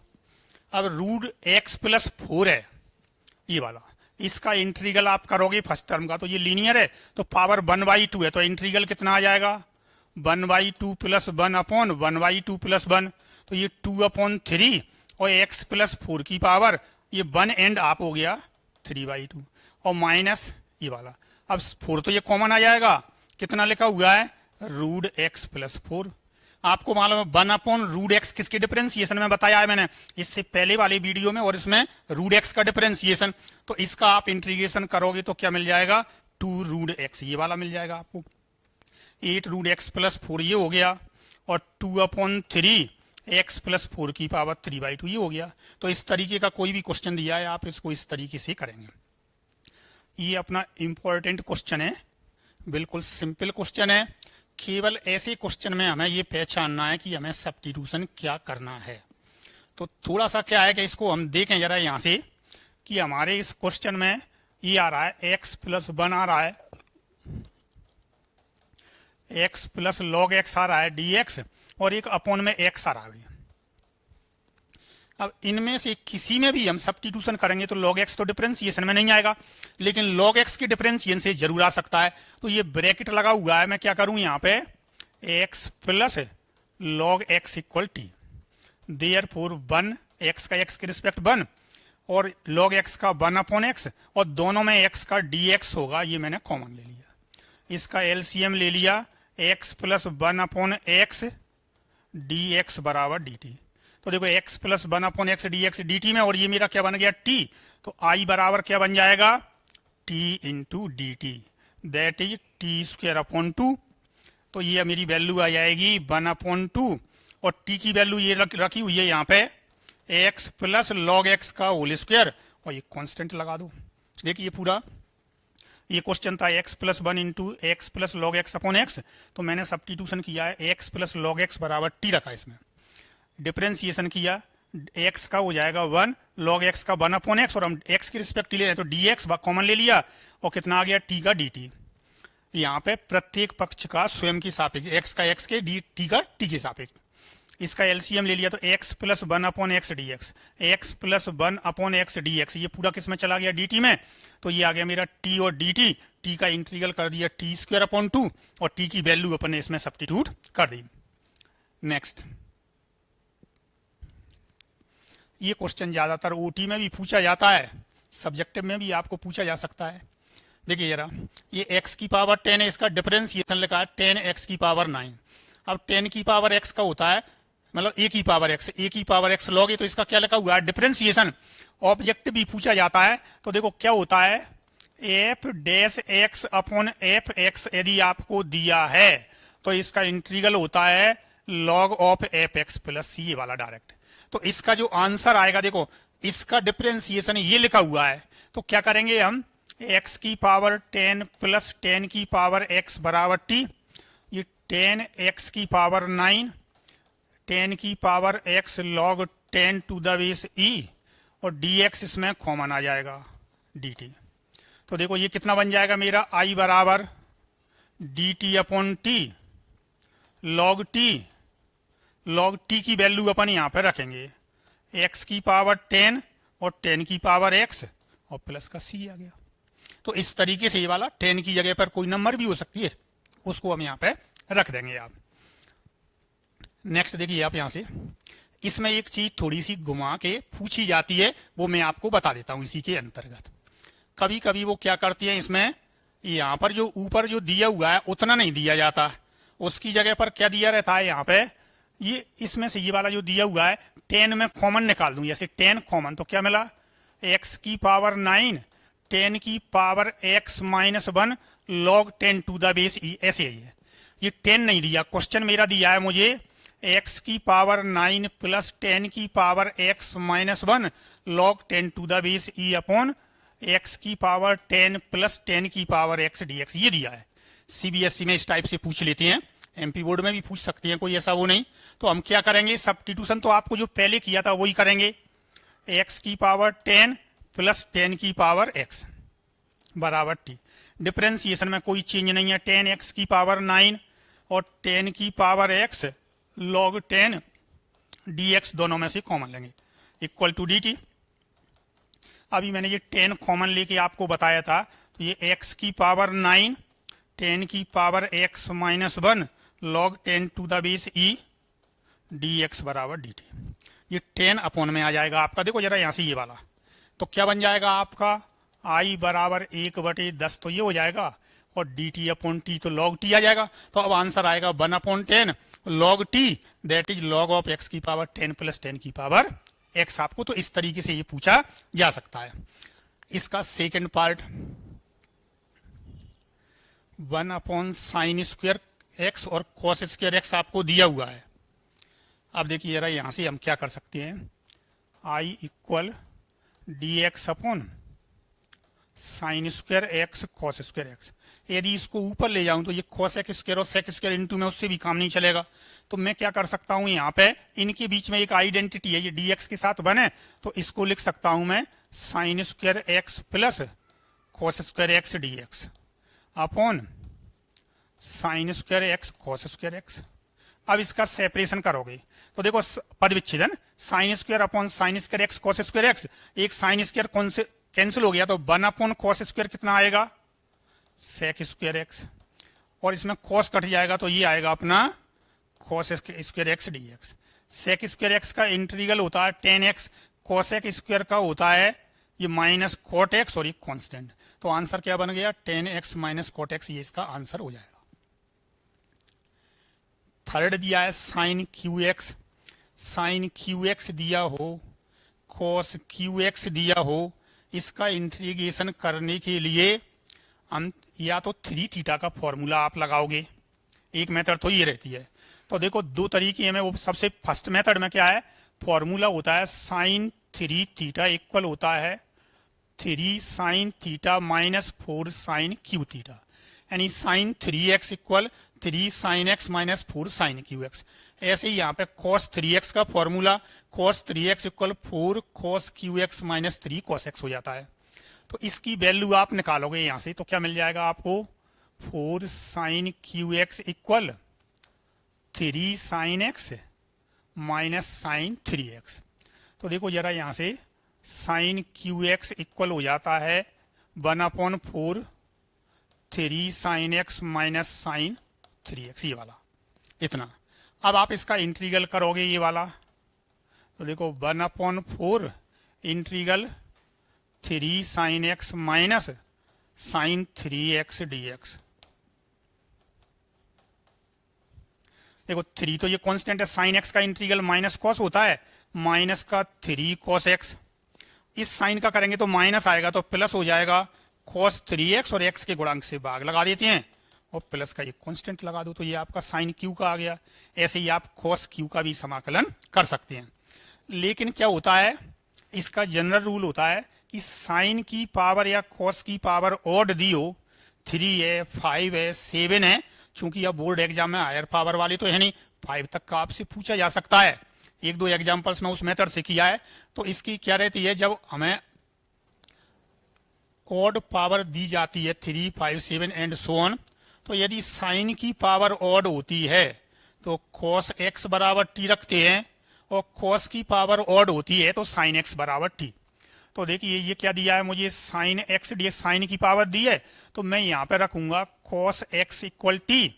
अब रूट एक्स प्लस 4 है ये वाला, इसका इंटीग्रल आप करोगे फर्स्ट टर्म का, तो ये लीनियर है तो पावर 1/2 है, तो इंटीग्रल कितना आ जाएगा 1/2 प्लस 1 अपॉन 1/2 प्लस 1, तो ये 2/3 और x प्लस 4 की पावर ये 1 एंड आप हो गया 3/2 और माइनस ये वाला, अब 4 तो ये कॉमन आ जाएगा, कितना लिखा हुआ है रूट एक्स प्लस 4। आपको मालूम है 1 अपॉन रूट एक्स किसके डिफरेंशिएशन में बताया है मैंने इससे पहले वाले वीडियो में, और इसमें रूट एक्स का डिफरेंशिएशन, तो इसका आप इंटीग्रेशन करोगे तो क्या मिल जाएगा 2 रूट एक्स ये वाला मिल जाएगा आपको, 8 रूट एक्स प्लस 4 ये हो गया, और 2/3 x प्लस 4 की पावर 3/2 ये हो गया। तो इस तरीके का कोई भी क्वेश्चन दिया है आप इसको इस तरीके से करेंगे। ये अपना इंपॉर्टेंट क्वेश्चन है, बिल्कुल सिंपल क्वेश्चन है, केवल ऐसे क्वेश्चन में हमें ये पहचानना है कि हमें सब्स्टिट्यूशन क्या करना है। तो थोड़ा सा क्या है कि इसको हम देखें जरा यहाँ से कि हमारे इस क्वेश्चन में ये आ रहा है एक्स प्लस वन आ रहा है, एक्स प्लस लॉग एक्स आ रहा है डी एक्स, और एक अपॉन में एक्स आ रहा है। अब इनमें से किसी में भी हम सब्स्टिट्यूशन करेंगे तो log x तो डिफरेंशिएशन में नहीं आएगा, लेकिन log x के डिफरेंशिएशन से जरूर आ सकता है। तो ये ब्रैकेट लगा हुआ है, मैं क्या करूं यहाँ पे x plus log x equal T, therefore one, x का x के रिस्पेक्ट वन और log x का वन अपॉन x, और दोनों में x का dx होगा, ये मैंने कॉमन ले लिया। इसका एलसीएम ले लिया, x plus one upon x d x बराबर डी टी। तो देखो x plus one upon x d x D T में, और ये मेरा क्या बन गया t, तो i बराबर क्या बन जाएगा t into D T, that is T square upon two. तो ये मेरी वैल्यू आ जाएगी वन अपॉन टू, और t की वैल्यू ये रखी हुई है यहाँ पे x प्लस लॉग एक्स का होल स्क्वायर, और ये कांस्टेंट लगा दो। देखिए पूरा ये क्वेश्चन था x plus one into x plus log x upon x, तो मैंने सब्स्टिट्यूशन किया है x प्लस लॉग एक्स बराबर t रखा, इसमें डिफरेंशिएशन किया, x का हो जाएगा वन, log x का वन अपॉन एक्स, और हम x के रिस्पेक्ट ले रहे हैं तो dx कॉमन ले लिया, और कितना आ गया t का dt। यहाँ पे प्रत्येक पक्ष का स्वयं के सापेक्ष, x का x के t का t के सापेक्ष। इसका एलसीएम ले लिया तो x plus one upon x d x, x plus one upon x d x, ये पूरा किस में चला गया dt में, तो ये आ गया मेरा t और dt, t का इंटीग्रल कर दिया टी स्क्वायर अपॉन टू, और t की वैल्यू अपन ने इसमें सब्स्टिट्यूट कर दी। नेक्स्ट, ये क्वेश्चन ज्यादातर ओटी में भी पूछा जाता है, सब्जेक्टिव में भी आपको पूछा जा सकता है। देखिए जरा, ये x की पावर 10 है, इसका डिफरेंशिएशन लिखा है 10x की पावर 9। अब 10 की पावर x का होता है मतलब a की पावर x लॉग है, तो इसका क्या लिखा हुआ है डिफरेंशिएशन। ऑब्जेक्ट भी पूछा जाता है, तो देखो क्या होता है f dash x upon f x यदि आपको दिया है तो इसका इंटीग्रल होता है log of f x plus c वाला डायरेक्ट। तो इसका जो आंसर आएगा, देखो इसका डिफरेंशिएशन ये लिखा हुआ है, तो क्या करेंगे हम x की पावर 10 प्लस 10 की पावर x बराबर t, ये 10x की पावर 9, 10 की power x log 10 to the base e, और dx इसमें कॉमन आ जाएगा dt। तो देखो ये कितना बन जाएगा मेरा i बराबर dt upon T log t की वैल्यू अपन यहाँ पे रखेंगे x की पावर 10 और 10 की पावर x और प्लस का c आ गया। तो इस तरीके से ये वाला 10 की जगह पर कोई नंबर भी हो सकती है, उसको हम यहाँ पे रख देंगे आप। नेक्स्ट देखिए आप यहाँ से, इसमें एक चीज थोड़ी सी घुमा के पूछी जाती है, वो मैं आपको बता देता हूँ इसी के अंतर्गत। कभी कभी वो क्या करती है, इसमें यहाँ पर जो ऊपर जो दिया हुआ है उतना नहीं दिया जाता, उसकी जगह पर क्या दिया रहता है यहाँ पे, ये इसमें से ये वाला जो दिया हुआ है 10 में कॉमन निकाल दूं, जैसे 10 कॉमन, तो क्या मिला x की पावर 9 10 की power x minus 1 log 10 to the base e, ऐसे ही है। ये 10 नहीं दिया, क्वेश्चन मेरा दिया है मुझे x की पावर 9 प्लस 10 की power x minus 1 log 10 to the base e upon x की पावर 10 प्लस 10 की पावर x dx, ये दिया है। सीबीएसई में इस टाइप से पूछ लेते हैं, एमपी बोर्ड में भी पूछ सकती हैं, कोई ऐसा वो नहीं। तो हम क्या करेंगे, सब्स्टिट्यूशन तो आपको जो पहले किया था वही करेंगे, x की पावर 10 प्लस 10 की पावर x बराबर t। डिफरेंशिएशन में कोई चेंज नहीं है, 10x की पावर 9 और 10 की पावर x log 10 dx दोनों में से कॉमन लेंगे इक्वल टू dt। अभी मैंने ये 10 कॉमन लेके आपको बताया था, तो ये x की पावर 9 10 की power x minus 1 log 10 to the base e dx बराबर dt। ये 10 अपॉन में आ जाएगा आपका, देखो जरा यहाँ से ये वाला, तो क्या बन जाएगा आपका i बराबर 1/10, तो ये हो जाएगा, और dt अपॉन टी तो log t आ जाएगा। तो अब आंसर आएगा 1/10 log t, that is log of x की पावर 10 प्लस 10 की पावर x आपको। तो इस तरीके से ये पूछा जा सकता है। इसका second part 1/sin square x और cos स्क्वायर x आपको दिया हुआ है। अब देखिए जरा यहाँ से हम क्या कर सकते हैं, i equal dx upon sine square x cos square x. यदि इसको ऊपर ले जाऊं तो ये cos x स्क्वायर और sec स्क्वायर इंटू में उससे भी काम नहीं चलेगा। तो मैं क्या कर सकता हूं, यहाँ पे इनके बीच में एक आइडेंटिटी है, ये dx के साथ बने, तो इसको लिख सकता हूं मैं sine square x plus cos square x d x upon sine square x cos square x. अब इसका सेपरेशन करोगे तो देखो पद विच्छेदन, sine square upon sine square x cos square x, एक साइन स्क्वायर कौन से कैंसिल हो गया तो 1 अपॉन कॉस स्क्वायर कितना आएगा सेक स्क्वायर एक्स, और इसमें कॉस कट जाएगा तो ये आएगा अपना cos square x d x. Sec square x का इंटीग्रल होता है टेन एक्स, कॉसेक स्क्वायर का होता है ये माइनस कॉट एक्स, और ये कांस्टेंट। तो आंसर क्या बन गया 10x माइनस कॉट एक्स, ये इसका आंसर हो जाएगा। थर्ड दिया है sine cube x, sine cube x दिया हो, कॉस क्यू एक्स दिया हो, इसका इंटीग्रेशन करने के लिए हम या तो 3 थीटा का फॉर्मूला आप लगाओगे, एक मेथड तो ये रहती है। तो देखो 2 तरीके में, वो सबसे फर्स्ट मेथड में क्या है फॉर्मूला होता है साइन 3 थीटा इक्वल होता है 3 sine theta minus 4 sine cube theta, यानी sine 3x equal 3 sine x minus 4 sine cube x. ऐसे ही यहाँ पे cos 3x का formula cos 3x equal 4 cos cube x minus 3 cos x हो जाता है। तो इसकी वैल्यू आप निकालोगे यहाँ से तो क्या मिल जाएगा आपको 4 sine cube x equal 3 sine x minus sine 3x। तो देखो जरा यहाँ से साइन क्यू एक्स इक्वल हो जाता है 1 अपॉन 4 3 sine x minus sine 3x, ये वाला इतना। अब आप इसका इंटीग्रल करोगे ये वाला तो देखो 1 अपॉन 4 integral 3 sine x minus sine 3x dx। देखो 3 तो ये कांस्टेंट है, साइन एक्स का इंटीग्रल माइनस कॉस होता है, माइनस का 3 कॉस एक्स, इस साइन का करेंगे तो माइनस आएगा तो प्लस हो जाएगा cos 3x, और x के गुणांक से भाग लगा देते हैं और प्लस का एक कांस्टेंट लगा दो तो ये आपका साइन क्यू का आ गया। ऐसे ही आप cos क्यू का भी समाकलन कर सकते हैं। लेकिन क्या होता है इसका जनरल रूल होता है कि साइन की पावर या cos की पावर ऑड दी हो, 3 है 5 है 7 है, चूंकि अब बोर्ड एग्जाम में हायर पावर वाले तो है नहीं, 5 तक का आपसे पूछा जा सकता है। 1-2 एग्जाम्पल्स में उस मेथड से किया है। तो इसकी क्या रहती है जब हमें ऑड पावर दी जाती है 3, 5, 7 एंड सो ऑन, तो यदि साइन की पावर ऑड होती है तो cos x बराबर t रखते हैं, और cos की पावर ऑड होती है तो sin x बराबर t। तो देखिए ये क्या दिया है मुझे साइन x डी, साइन की पावर दी है तो मैं यहाँ पे रखूंगा cos x इक्वल t,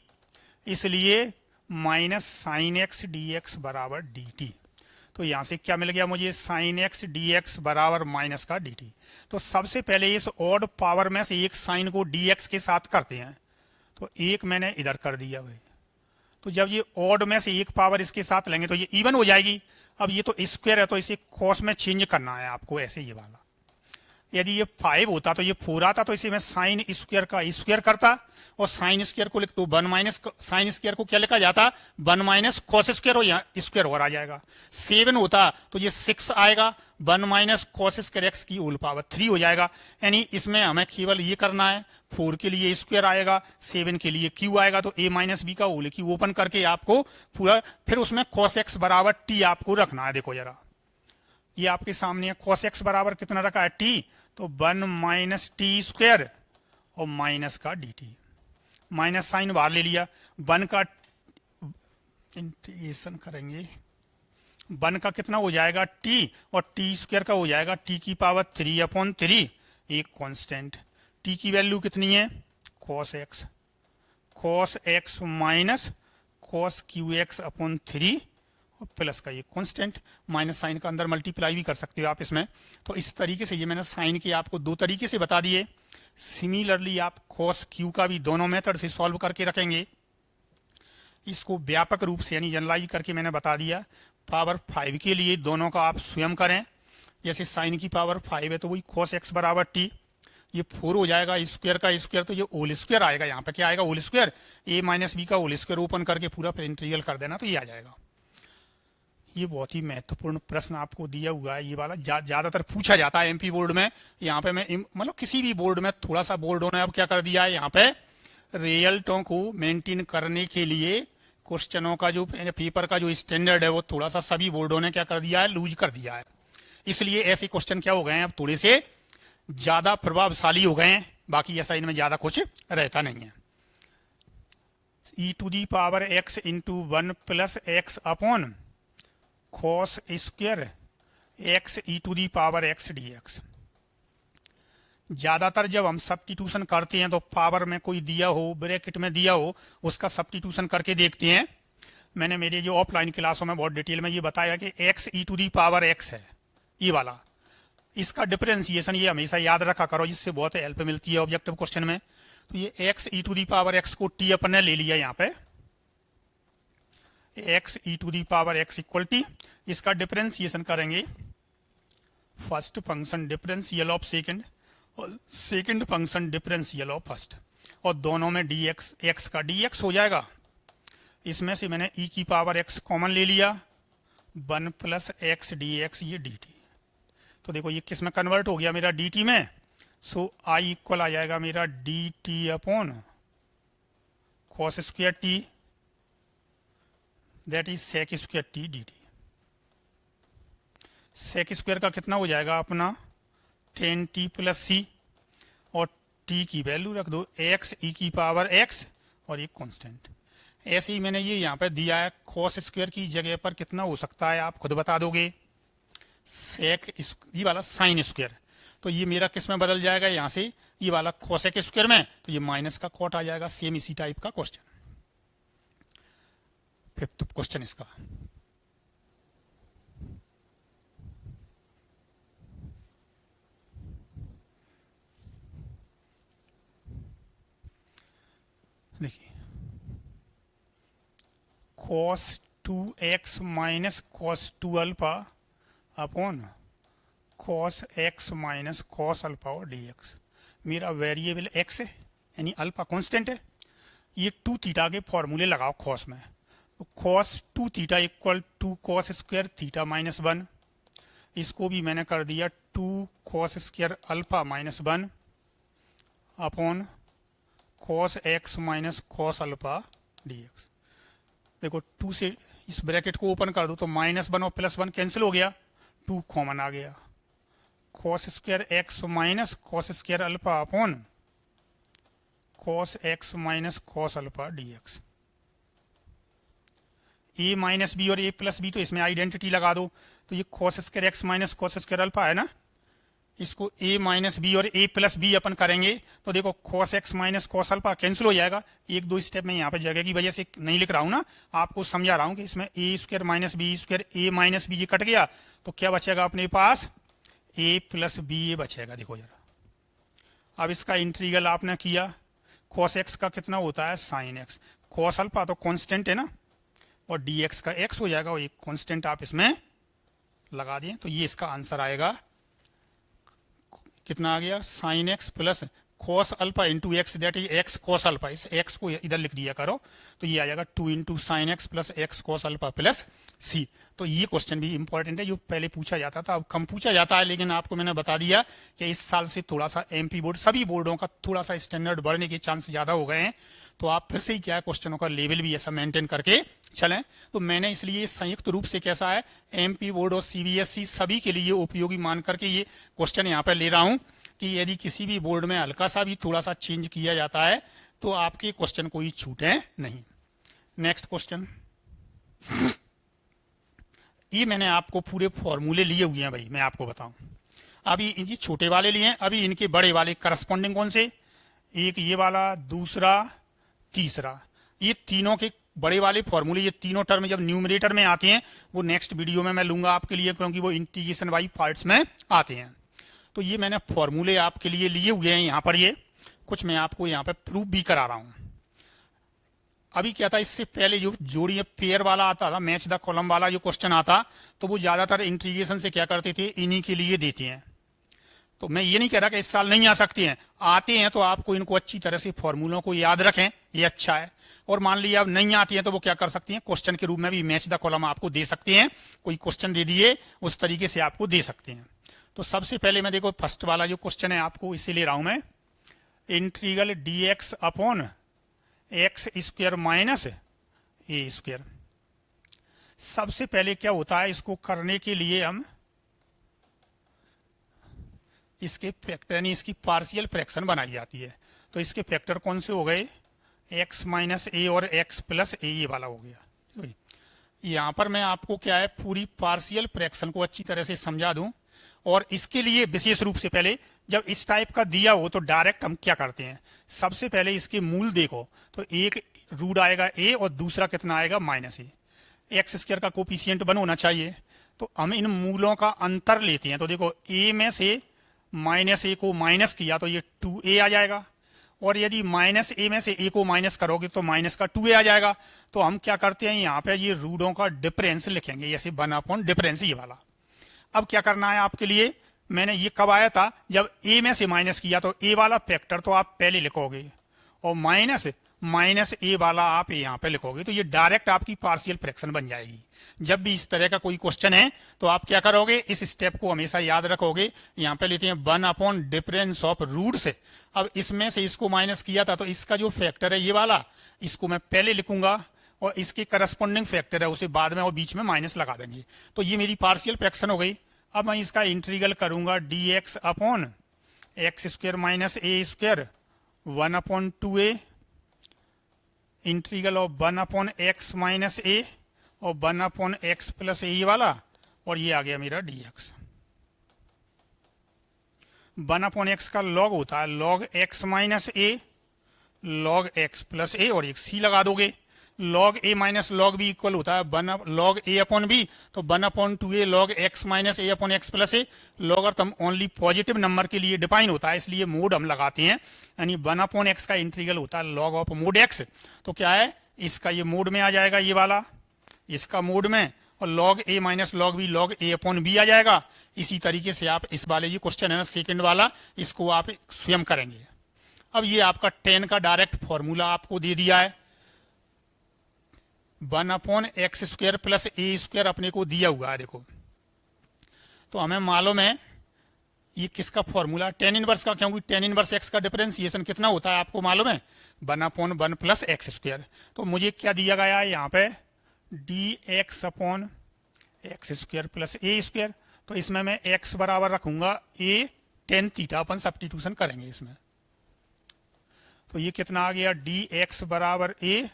इसलिए minus sine x d x बराबर डी टी। तो यहां से क्या मिल गया मुझे साइन एक्स डी एक्स बराबर माइनस का डी टी। तो सबसे पहले इस ऑड पावर में से एक साइन को डी एक्स के साथ करते हैं, तो एक मैंने इधर कर दिया भाई। तो जब ये ऑड में से एक पावर इसके साथ लेंगे तो ये इवन हो जाएगी। अब ये तो स्क्वायर है तो इसे कॉस में चेंज करना है आपको, ऐसे ये वाला। यदि ये 5 होता तो ये 4 आता तो इसे मैं साइन स्क्वायर का स्क्वायर करता, और साइन स्क्वायर को लिख तो 1 माइनस साइन स्क्वायर को क्या लिखा जाता 1 माइनस कॉस स्क्वायर, और यहाँ स्क्वायर और आ जाएगा। 7 होता तो ये 6 आएगा, 1 माइनस कॉस स्क्वायर एक्स की होल पावर 3 हो जाएगा। यानी इसमें हमें केवल ये करना है, 4 के लिए स्क्वायर आएगा, 7 के लिए क्यू आएगा, तो a माइनस बी का होल क्यू ओपन करके आपको पूरा फिर उसमें कॉस एक्स बराबर टी आपको रखना है। देखो जरा ये आपके सामने कॉस एक्स बराबर कितना रखा है टी, तो 1 माइनस टी स्क्वायर और माइनस का डी टी, माइनस साइन बाहर ले लिया, 1 का इंटीग्रेशन करेंगे, 1 का कितना हो जाएगा टी, और टी स्क्वायर का हो जाएगा टी की पावर 3 अपॉन 3, एक कांस्टेंट। टी की वैल्यू कितनी है cos x minus cos Q x upon 3 और प्लस का ये कांस्टेंट, माइनस साइन का अंदर मल्टीप्लाई भी कर सकते हो आप इसमें। तो इस तरीके से ये मैंने साइन के आपको 2 तरीके से बता दिए। सिमिलरली आप cos क्यू का भी दोनों मेथड से सॉल्व करके रखेंगे। इसको व्यापक रूप से यानी जनरलाइज करके मैंने बता दिया। पावर 5 के लिए दोनों का आप स्वयं करें, जैसे साइन की पावर 5 है तो वही cos x बराबर टी, ये 4 हो जाएगा, स्क्वायर का स्क्वायर तो ये होल स्क्वायर आएगा, यहाँ पे क्या आएगा whole square, a minus b का होल स्क्वायर ओपन करके पूरा इंटीग्रल कर देना तो ये आ जाएगा। ये बहुत ही महत्वपूर्ण प्रश्न आपको दिया हुआ है, ये वाला ज्यादातर पूछा जाता है एमपी बोर्ड में। यहाँ पे मैं मतलब किसी भी बोर्ड में थोड़ा सा बोर्डों ने अब क्या कर दिया है, यहाँ पे रिजल्टों को मेंटेन करने के लिए क्वेश्चनों का जो पेपर का जो स्टैंडर्ड है वो थोड़ा सा सभी बोर्डों ने क्या कर दिया है, लूज कर दिया है। इसलिए ऐसे क्वेश्चन क्या हो गए हैं अब थोड़े से ज्यादा प्रभावशाली हो गए हैं। बाकी ऐसा इनमें ज़्यादा कुछ रहता नहीं है। E to the power x into 1 plus x upon cos square x e to the power x d x. ज़्यादातर जब हम सब्स्टिट्यूशन करते हैं तो पावर में कोई दिया हो, ब्रैकेट में दिया हो, उसका सब्स्टिट्यूशन करके देखते हैं। मैंने मेरे जो ऑफलाइन क्लासों में बहुत डिटेल में ये बताया कि x e to the power x है ये वाला, इसका डिफरेंशिएशन ये हमेशा याद रखा करो, जिससे बहुत हेल्प मिलती है ऑब्जेक्टिव क्वेश्चन में। तो ये x e to the power x को टी अपन ने ले लिया यहाँ पे, x e to the power x equal t, इसका डिफरेंशिएशन करेंगे first function differential of second और second function differential of first, और दोनों में डी एक्स, एक्स का डी एक्स हो जाएगा। इसमें से मैंने ई की पावर एक्स कॉमन ले लिया, 1 प्लस एक्स डी एक्स, ये डी टी। तो देखो ये किस में कन्वर्ट हो गया मेरा, डी टी में। सो आई इक्वल आ जाएगा मेरा d t upon cos square t, that is sec square t d t. Sec square का कितना हो जाएगा अपना 10t प्लस सी, और t की वैल्यू रख दो x e की पावर x और ये कांस्टेंट। ऐसे ही मैंने ये यहाँ पे दिया है, कॉस स्क्वायर की जगह पर कितना हो सकता है आप खुद बता दोगे, सेक ये वाला साइन स्क्वायर। तो ये मेरा किस में बदल जाएगा, यहाँ से ये वाला कोसेक स्क्वायर में, तो ये माइनस का कॉट आ जाएगा। सेम इसी टाइप का क्वेश्चन, फिफ्थ क्वेश्चन इसका। देखिए cos 2x minus cos 2 alpha upon cos x minus cos alpha और dx। मेरा वेरिएबल x है यानी अल्फा कांस्टेंट है। ये 2 थीटा के फॉर्मूले लगाओ cos में, तो cos 2 theta equal to cos square theta minus 1। इसको भी मैंने कर दिया 2 cos square alpha minus 1 upon cos x minus cos alpha dx। देखो 2 से इस ब्रैकेट को ओपन कर दो तो -1 और +1 कैंसिल हो गया, 2 कॉमन आ गया। cos square x minus cos square alpha upon cos x minus cos alpha dx। a minus b और a प्लस बी, तो इसमें आइडेंटिटी लगा दो, तो ये cos square x minus cos square alpha है ना, इसको a माइनस बी और a प्लस बी अपन करेंगे तो देखो cos x minus cos alpha cancel हो जाएगा। एक दो स्टेप में यहाँ पे जगह की वजह से नहीं लिख रहा हूँ ना, आपको समझा रहा हूँ कि इसमें a square minus b square, a minus b ये कट गया, तो क्या बचेगा अपने पास, a प्लस बी ये बचेगा। देखो जरा, अब इसका इंटीग्रल आपने किया, cos x का कितना होता है sin x, cos अल्फा तो कॉन्स्टेंट है ना, और dx का x हो जाएगा, और एक कॉन्स्टेंट आप इसमें लगा दिए, तो ये इसका आंसर आएगा। कितना आ गया, sign x plus cos alpha into x, that is x cos alpha. इस x को इधर लिख दिया करो, तो ये आ जाएगा 2 into sine x plus x cos alpha plus c. तो ये क्वेश्चन भी इंपॉर्टेंट है, जो पहले पूछा जाता था, अब कम पूछा जाता है, लेकिन आपको मैंने बता दिया कि इस साल से थोड़ा सा एमपी बोर्ड, सभी बोर्डों का थोड़ा सा स्टैंडर्ड बढ़ने के चांस ज्यादा हो गए हैं, तो आप फिर से ही क्या है क्वेश्चनों का लेवल भी ऐसा मेंटेन करके चलें। तो मैंने इसलिए संयुक्त रूप से कैसा है, एमपी बोर्ड और सीबीएसई सभी के लिए उपयोगी मान करके ये क्वेश्चन यहाँ पर ले रहा हूँ, कि यदि किसी भी बोर्ड में हल्का सा भी थोड़ा सा चेंज किया जाता है तो आपके क्वेश्चन कोई छूटे नहीं। नेक्स्ट क्वेश्चन, ये मैंने आपको पूरे फॉर्मूले लिए हुए हैं भाई, मैं आपको बताऊं, अभी इनके छोटे वाले लिए हैं, अभी इनके बड़े वाले करस्पॉन्डिंग कौन से, एक ये वाला, दूसरा, तीसरा, ये तीनों के बड़े वाले फॉर्मूले, ये तीनों टर्म जब न्यूमरेटर में आते हैं वो नेक्स्ट वीडियो में मैं लूंगा आपके लिए, क्योंकि वो इंटीग्रेशन वाई पार्ट्स में आते हैं। तो ये मैंने फॉर्मूले आपके लिए लिए हुए हैं यहाँ पर, ये कुछ मैं आपको यहाँ पे प्रूफ भी करा रहा हूँ। अभी क्या था, इससे पहले जो जोड़ी पेयर वाला आता था, मैच द कॉलम वाला जो क्वेश्चन आता, तो वो ज्यादातर इंटीग्रेशन से क्या करते थे, इन्हीं के लिए देते हैं। तो मैं ये नहीं कह रहा कि इस साल नहीं आ सकती हैं, आते हैं, तो आपको इनको अच्छी तरह से फॉर्मूलों को याद रखें, ये अच्छा है। और मान लीजिए अब नहीं आती है तो वो क्या कर सकती हैं, क्वेश्चन के रूप में भी मैच द कॉलम आपको दे सकते हैं, कोई क्वेश्चन दे दिए उस तरीके से आपको दे सकते हैं। तो सबसे पहले मैं देखो फर्स्ट वाला जो क्वेश्चन है आपको इसे ले रहा हूं मैं, integral dx upon x square minus a square. सबसे पहले क्या होता है, इसको करने के लिए हम इसके फैक्टर यानी इसकी पार्शियल फ्रैक्शन बनाई जाती है। तो इसके फैक्टर कौन से हो गए, x माइनस ए और x प्लस ए, ये वाला हो गया। ठीक है, यहाँ पर मैं आपको क्या है पूरी पार्शियल फ्रैक्शन को अच्छी तरह से समझा दूं। और इसके लिए विशेष रूप से पहले जब इस टाइप का दिया हो तो डायरेक्ट हम क्या करते हैं, सबसे पहले इसके मूल देखो तो एक रूट आएगा a और दूसरा कितना आएगा माइनस ए। एक्स स्क्वायर का कोफिशिएंट 1 होना चाहिए। तो हम इन मूलों का अंतर लेते हैं। तो देखो a में से माइनस ए को माइनस किया तो ये 2a आ जाएगा, और यदि माइनस ए में से ए को माइनस करोगे तो माइनस का 2a आ जाएगा। तो हम क्या करते हैं, यहाँ पे ये रूटों का डिफरेंस लिखेंगे, जैसे 1 डिफरेंस ये वाला। अब क्या करना है आपके लिए, मैंने ये कब आया था, जब a में से माइनस किया तो a वाला फैक्टर तो आप पहले लिखोगे और माइनस ए वाला आप यहाँ पे लिखोगे, तो ये डायरेक्ट आपकी पार्शियल फ्रैक्शन बन जाएगी। जब भी इस तरह का कोई क्वेश्चन है तो आप क्या करोगे, इस स्टेप को हमेशा याद रखोगे। यहाँ पे लेते हैं 1 डिफरेंस ऑफ रूट्स। अब इसमें से इसको माइनस किया था तो इसका जो फैक्टर है ये वाला, इसको मैं पहले लिखूंगा और इसके करस्पॉन्डिंग फैक्टर है उसे बाद में और बीच में माइनस लगा देंगे। तो ये मेरी पार्शियल फ्रैक्शन हो गई। अब मैं इसका इंटीग्रल करूंगा dx upon x square minus a square 1/2a integral of 1/x minus a और 1/x प्लस ए वाला, और ये आ गया मेरा dx। 1/x का लॉग होता है log x minus A log x plus a, और एक c लगा दोगे। Log a minus log b equal होता है लॉग a अपॉन b, तो 1/2a लॉग x माइनस ए अपॉन x प्लस ए। लॉगरिथम ओनली पॉजिटिव नंबर के लिए डिफाइन होता है, इसलिए मोड हम लगाते हैं, यानी 1/x का इंटीग्रल होता है लॉग ऑफ मोड x। तो क्या है, इसका ये मोड में आ जाएगा ये वाला, इसका मोड में, और log a minus log b log a upon b आ जाएगा। इसी तरीके से आप इस वाले ये क्वेश्चन है ना सेकेंड वाला, इसको आप स्वयं करेंगे। अब ये आपका 10 का डायरेक्ट फॉर्मूला आपको दे दिया है, 1/x square plus a square अपने को दिया हुआ है। देखो तो हमें मालूम है ये किसका फॉर्मूला, tan इनवर्स का, क्योंकि tan इनवर्स x का डिफरेंशिएशन कितना होता है आपको मालूम है, 1/1 प्लस एक्स स्क्वायर। तो मुझे क्या दिया गया है यहाँ पे, dx upon x square plus a square. तो इसमें मैं x बराबर रखूंगा a tan थीटा, अपन सब्स्टिट्यूशन करेंगे इसमें। तो ये कितना आ गया, dx बराबर a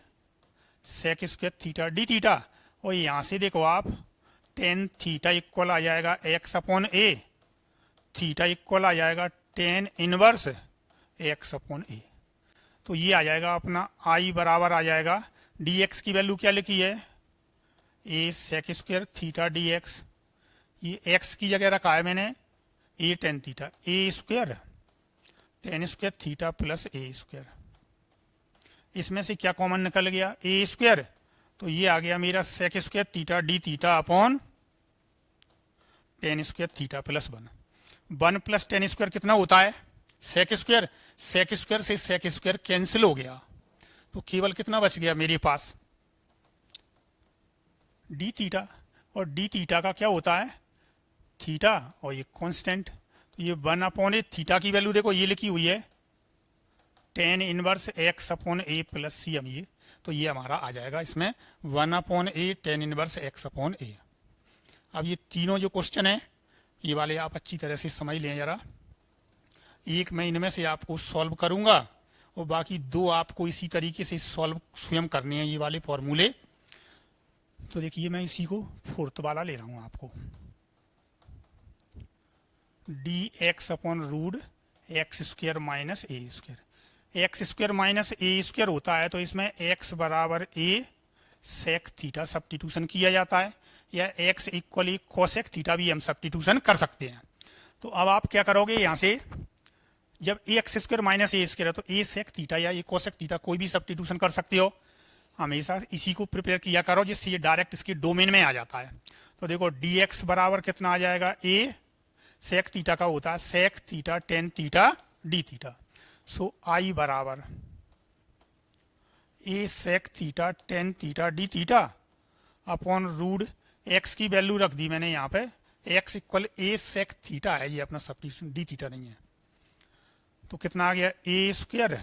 sec square theta d theta, और यहां से देखो आप tan थीटा इक्वल आ जाएगा x अपॉन ए, थीटा इक्वल आ जाएगा tan inverse x upon a. तो ये आ जाएगा अपना i बराबर आ जाएगा, dx की वैल्यू क्या लिखी है, a sec square theta dx, ये x की जगह रखा है मैंने a tan theta, a square tan square theta plus a square. इसमें से क्या कॉमन निकल गया, ए स्क्वायर, तो ये आ गया मेरा sec square theta d theta upon tan square theta plus 1 plus tan square कितना होता है, सेक स्क्वायर, सेक स्क्वायर से सेक स्क्वायर कैंसिल हो गया, तो केवल कितना बच गया मेरे पास, डी थीटा। और डी थीटा का क्या होता है, थीटा, और ये कांस्टेंट। तो ये 1/a थीटा की वैल्यू देखो ये लिखी हुई है tan inverse x upon a plus सी, हम ये, तो ये हमारा आ जाएगा इसमें 1/a tan inverse x upon a. अब ये तीनों जो क्वेश्चन है ये वाले आप अच्छी तरह से समझ लें जरा। एक मैं इनमें से आपको सॉल्व करूंगा और बाकी 2 आपको इसी तरीके से सॉल्व स्वयं करने हैं ये वाले फॉर्मूले। तो देखिए मैं इसी को 4th वाला ले रहा हूं आपको, dx upon root x square minus a square. X square minus a square होता है तो इसमें x बराबर a सेक थीटा सब्स्टिट्यूशन किया जाता है, या x इक्वली कोसेक थीटा भी हम सब्स्टिट्यूशन कर सकते हैं। तो अब आप क्या करोगे, यहाँ से जब x square minus a square है तो a सेक थीटा या a कोसेक थीटा कोई भी सब्स्टिट्यूशन कर सकते हो। हमेशा इसी को प्रिपेयर किया करो जिससे ये डायरेक्ट इसके डोमेन में आ जाता है। तो देखो dx बराबर कितना आ जाएगा, a सेक थीटा का होता है sec theta tan theta d theta. So i बराबर a sec theta tan theta d theta upon root x की वैल्यू रख दी मैंने यहाँ पे, x equal a sec theta है, ये अपना सब्स्टिट्यूशन डी थीटा नहीं है। तो कितना आ गया, a square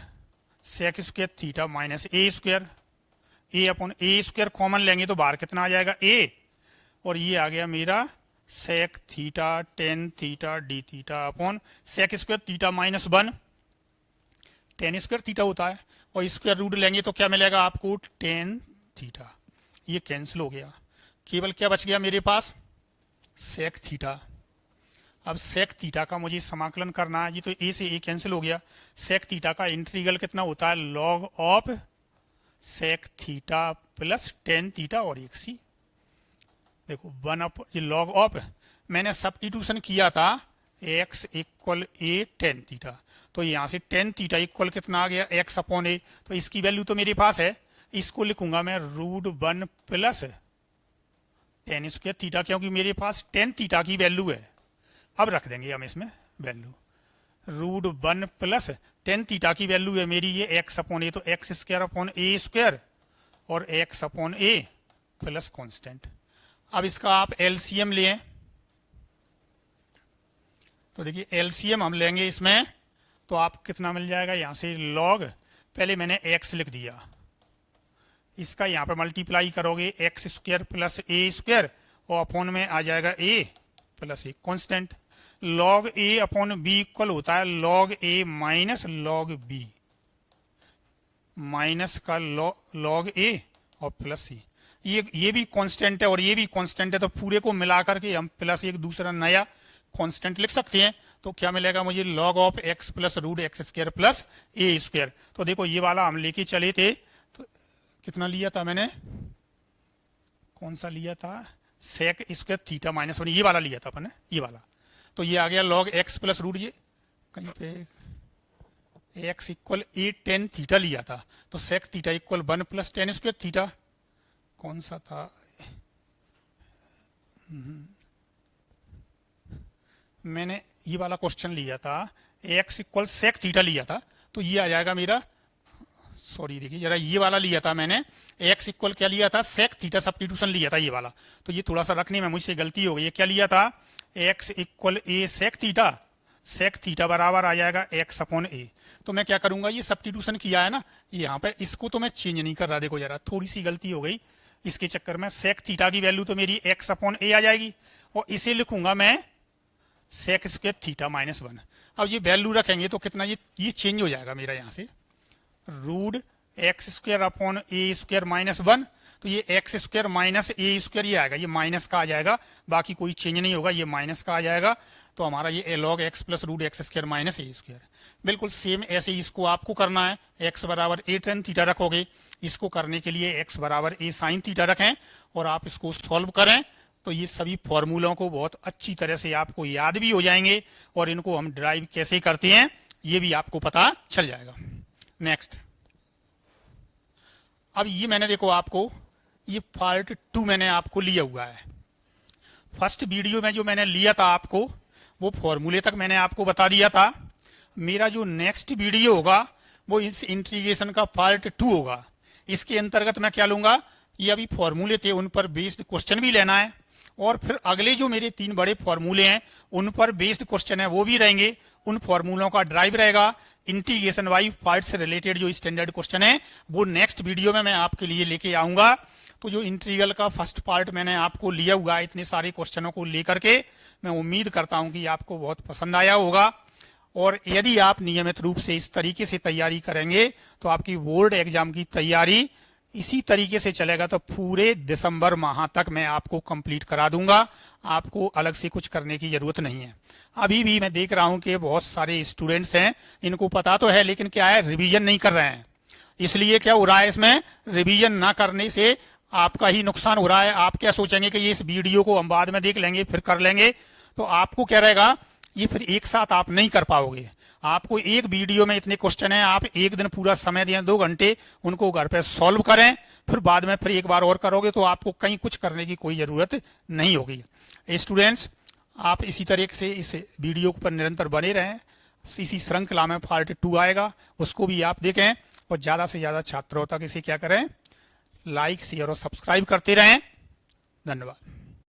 sec square theta minus a square, a upon a square common लेंगे तो बाहर कितना आ जाएगा a, और ये आ गया मेरा sec theta tan theta d theta upon sec square theta minus one tan square theta होता है, और स्क्वायर रूट लेंगे तो क्या मिलेगा आपको, टेन थीटा। ये कैंसिल हो गया, केवल क्या बच गया मेरे पास, सेक थीटा। अब सेक थीटा का मुझे समाकलन करना है, ये तो ए से ए कैंसिल हो गया। सेक थीटा का इंटीग्रल कितना होता है, log of sec theta plus tan theta और एक सी। देखो वन अप ये लॉग ऑफ, मैंने सब्स्टिट्यूशन किया था x equal a tan theta, तो यहाँ से टेन थीटा इक्वल कितना आ गया, एक्स अपॉन ए। तो इसकी वैल्यू तो मेरे पास है, इसको लिखूंगा मैं root one plus tan square theta, क्योंकि मेरे पास टेन थीटा की वैल्यू है। अब रख देंगे हम इसमें value, root one plus tan theta की वैल्यू है मेरी ये एक्स अपॉन ए, तो x square upon a square और x upon a plus constant. अब इसका आप एलसीएम लें, तो देखिए एलसीएम हम लेंगे इसमें, तो आप कितना मिल जाएगा, यहां से लॉग, पहले मैंने एक्स लिख दिया, इसका यहाँ पे मल्टीप्लाई करोगे x square plus a square, और अपॉन में आ जाएगा a plus a constant. Log a upon b equal होता है log a minus log b, minus का लॉग ए और प्लस सी। ये भी कांस्टेंट है और ये भी कांस्टेंट है, तो पूरे को मिलाकर के हम प्लस एक दूसरा नया कांस्टेंट लिख सकते हैं। तो क्या मिलेगा मुझे, log of x plus root x square plus a square. तो देखो ये वाला हम लेके चले थे, तो कितना लिया था मैंने, कौन सा लिया था, sec square theta minus one, ये वाला लिया था अपन, ये वाला। तो ये आ गया लॉग एक्स प्लस रूट, ये कहीं पे x equal a tan theta लिया था, तो sec theta equal one plus tan square theta, कौन सा था, मैंने ये वाला क्वेश्चन लिया था, एक्स इक्वल सेक थीटा लिया था, तो ये आ जाएगा मेरा, सॉरी देखिए जरा, ये वाला लिया था मैंने, एक्स इक्वल क्या लिया था, सेक थीटा सब्स्टिट्यूशन लिया था ये वाला, तो ये थोड़ा सा रखने में मुझसे गलती हो गई। ये क्या लिया था, एक्स इक्वल ए सेक थीटा बराबर आ जाएगा एक्स अपॉन ए। तो मैं क्या करूंगा, ये सब्स्टिट्यूशन किया है ना यहाँ पे, इसको तो मैं चेंज नहीं कर रहा, देखो जरा थोड़ी सी गलती हो गई इसके चक्कर में। सेक थीटा की वैल्यू तो मेरी एक्स अपॉन ए आ जाएगी, और इसे लिखूंगा मैं sec square theta minus one. अब ये वैल्यू रखेंगे तो कितना, ये चेंज हो जाएगा मेरा यहाँ से, root x square upon a square minus one, तो ये x square minus a square ये आएगा, ये माइनस का आ जाएगा, बाकी कोई चेंज नहीं होगा, ये माइनस का आ जाएगा। तो हमारा ये log x plus root x square minus a square, बिल्कुल सेम ऐसे ही इसको आपको करना है। एक्स बराबर ए टेन थीटा रखोगे, इसको करने के लिए एक्स बराबर ए साइन थीटा रखें, और आप इसको सॉल्व करें, तो ये सभी फॉर्मूलों को बहुत अच्छी तरह से आपको याद भी हो जाएंगे, और इनको हम ड्राइव कैसे करते हैं ये भी आपको पता चल जाएगा। नेक्स्ट, अब ये मैंने देखो आपको ये पार्ट 2 मैंने आपको लिया हुआ है। फर्स्ट वीडियो में जो मैंने लिया था आपको, वो फॉर्मूले तक मैंने आपको बता दिया था। मेरा जो नेक्स्ट वीडियो होगा वो इस इंटीग्रेशन का पार्ट 2 होगा। इसके अंतर्गत मैं क्या लूंगा, ये अभी फॉर्मूले थे उन पर बेस्ड क्वेश्चन भी लेना है, और फिर अगले जो मेरे 3 बड़े फॉर्मूले हैं उन पर बेस्ड क्वेश्चन है वो भी रहेंगे, उन फॉर्मूलों का ड्राइव रहेगा। इंटीग्रेशन वाई पार्ट से रिलेटेड जो स्टैंडर्ड क्वेश्चन है वो नेक्स्ट वीडियो में मैं आपके लिए लेके आऊंगा। तो जो इंटीग्रल का फर्स्ट पार्ट मैंने आपको लिया हुआ है इतने सारे क्वेश्चनों को लेकर के, मैं उम्मीद करता हूं कि आपको बहुत पसंद आया होगा, और यदि आप नियमित रूप से इस तरीके से तैयारी करेंगे तो आपकी बोर्ड एग्जाम की तैयारी इसी तरीके से चलेगा तो पूरे दिसंबर माह तक मैं आपको कंप्लीट करा दूंगा, आपको अलग से कुछ करने की जरूरत नहीं है। अभी भी मैं देख रहा हूं कि बहुत सारे स्टूडेंट्स हैं, इनको पता तो है लेकिन क्या है, रिवीजन नहीं कर रहे हैं। इसलिए क्या हो रहा है, इसमें रिवीजन ना करने से आपका ही नुकसान हो रहा है। आप क्या सोचेंगे कि ये इस वीडियो को हम बाद में देख लेंगे फिर कर लेंगे, तो आपको क्या रहेगा, ये फिर एक साथ आप नहीं कर पाओगे। आपको एक वीडियो में इतने क्वेश्चन हैं, आप एक दिन पूरा समय दें 2 घंटे, उनको घर पे सॉल्व करें, फिर बाद में फिर एक बार और करोगे तो आपको कहीं कुछ करने की कोई जरूरत नहीं होगी। स्टूडेंट्स, आप इसी तरीके से इस वीडियो पर निरंतर बने रहें। इसी श्रृंखला में पार्ट 2 आएगा, उसको भी आप देखें, और ज्यादा से ज्यादा छात्रों तक इसे क्या करें, लाइक शेयर और सब्सक्राइब करते रहें। धन्यवाद।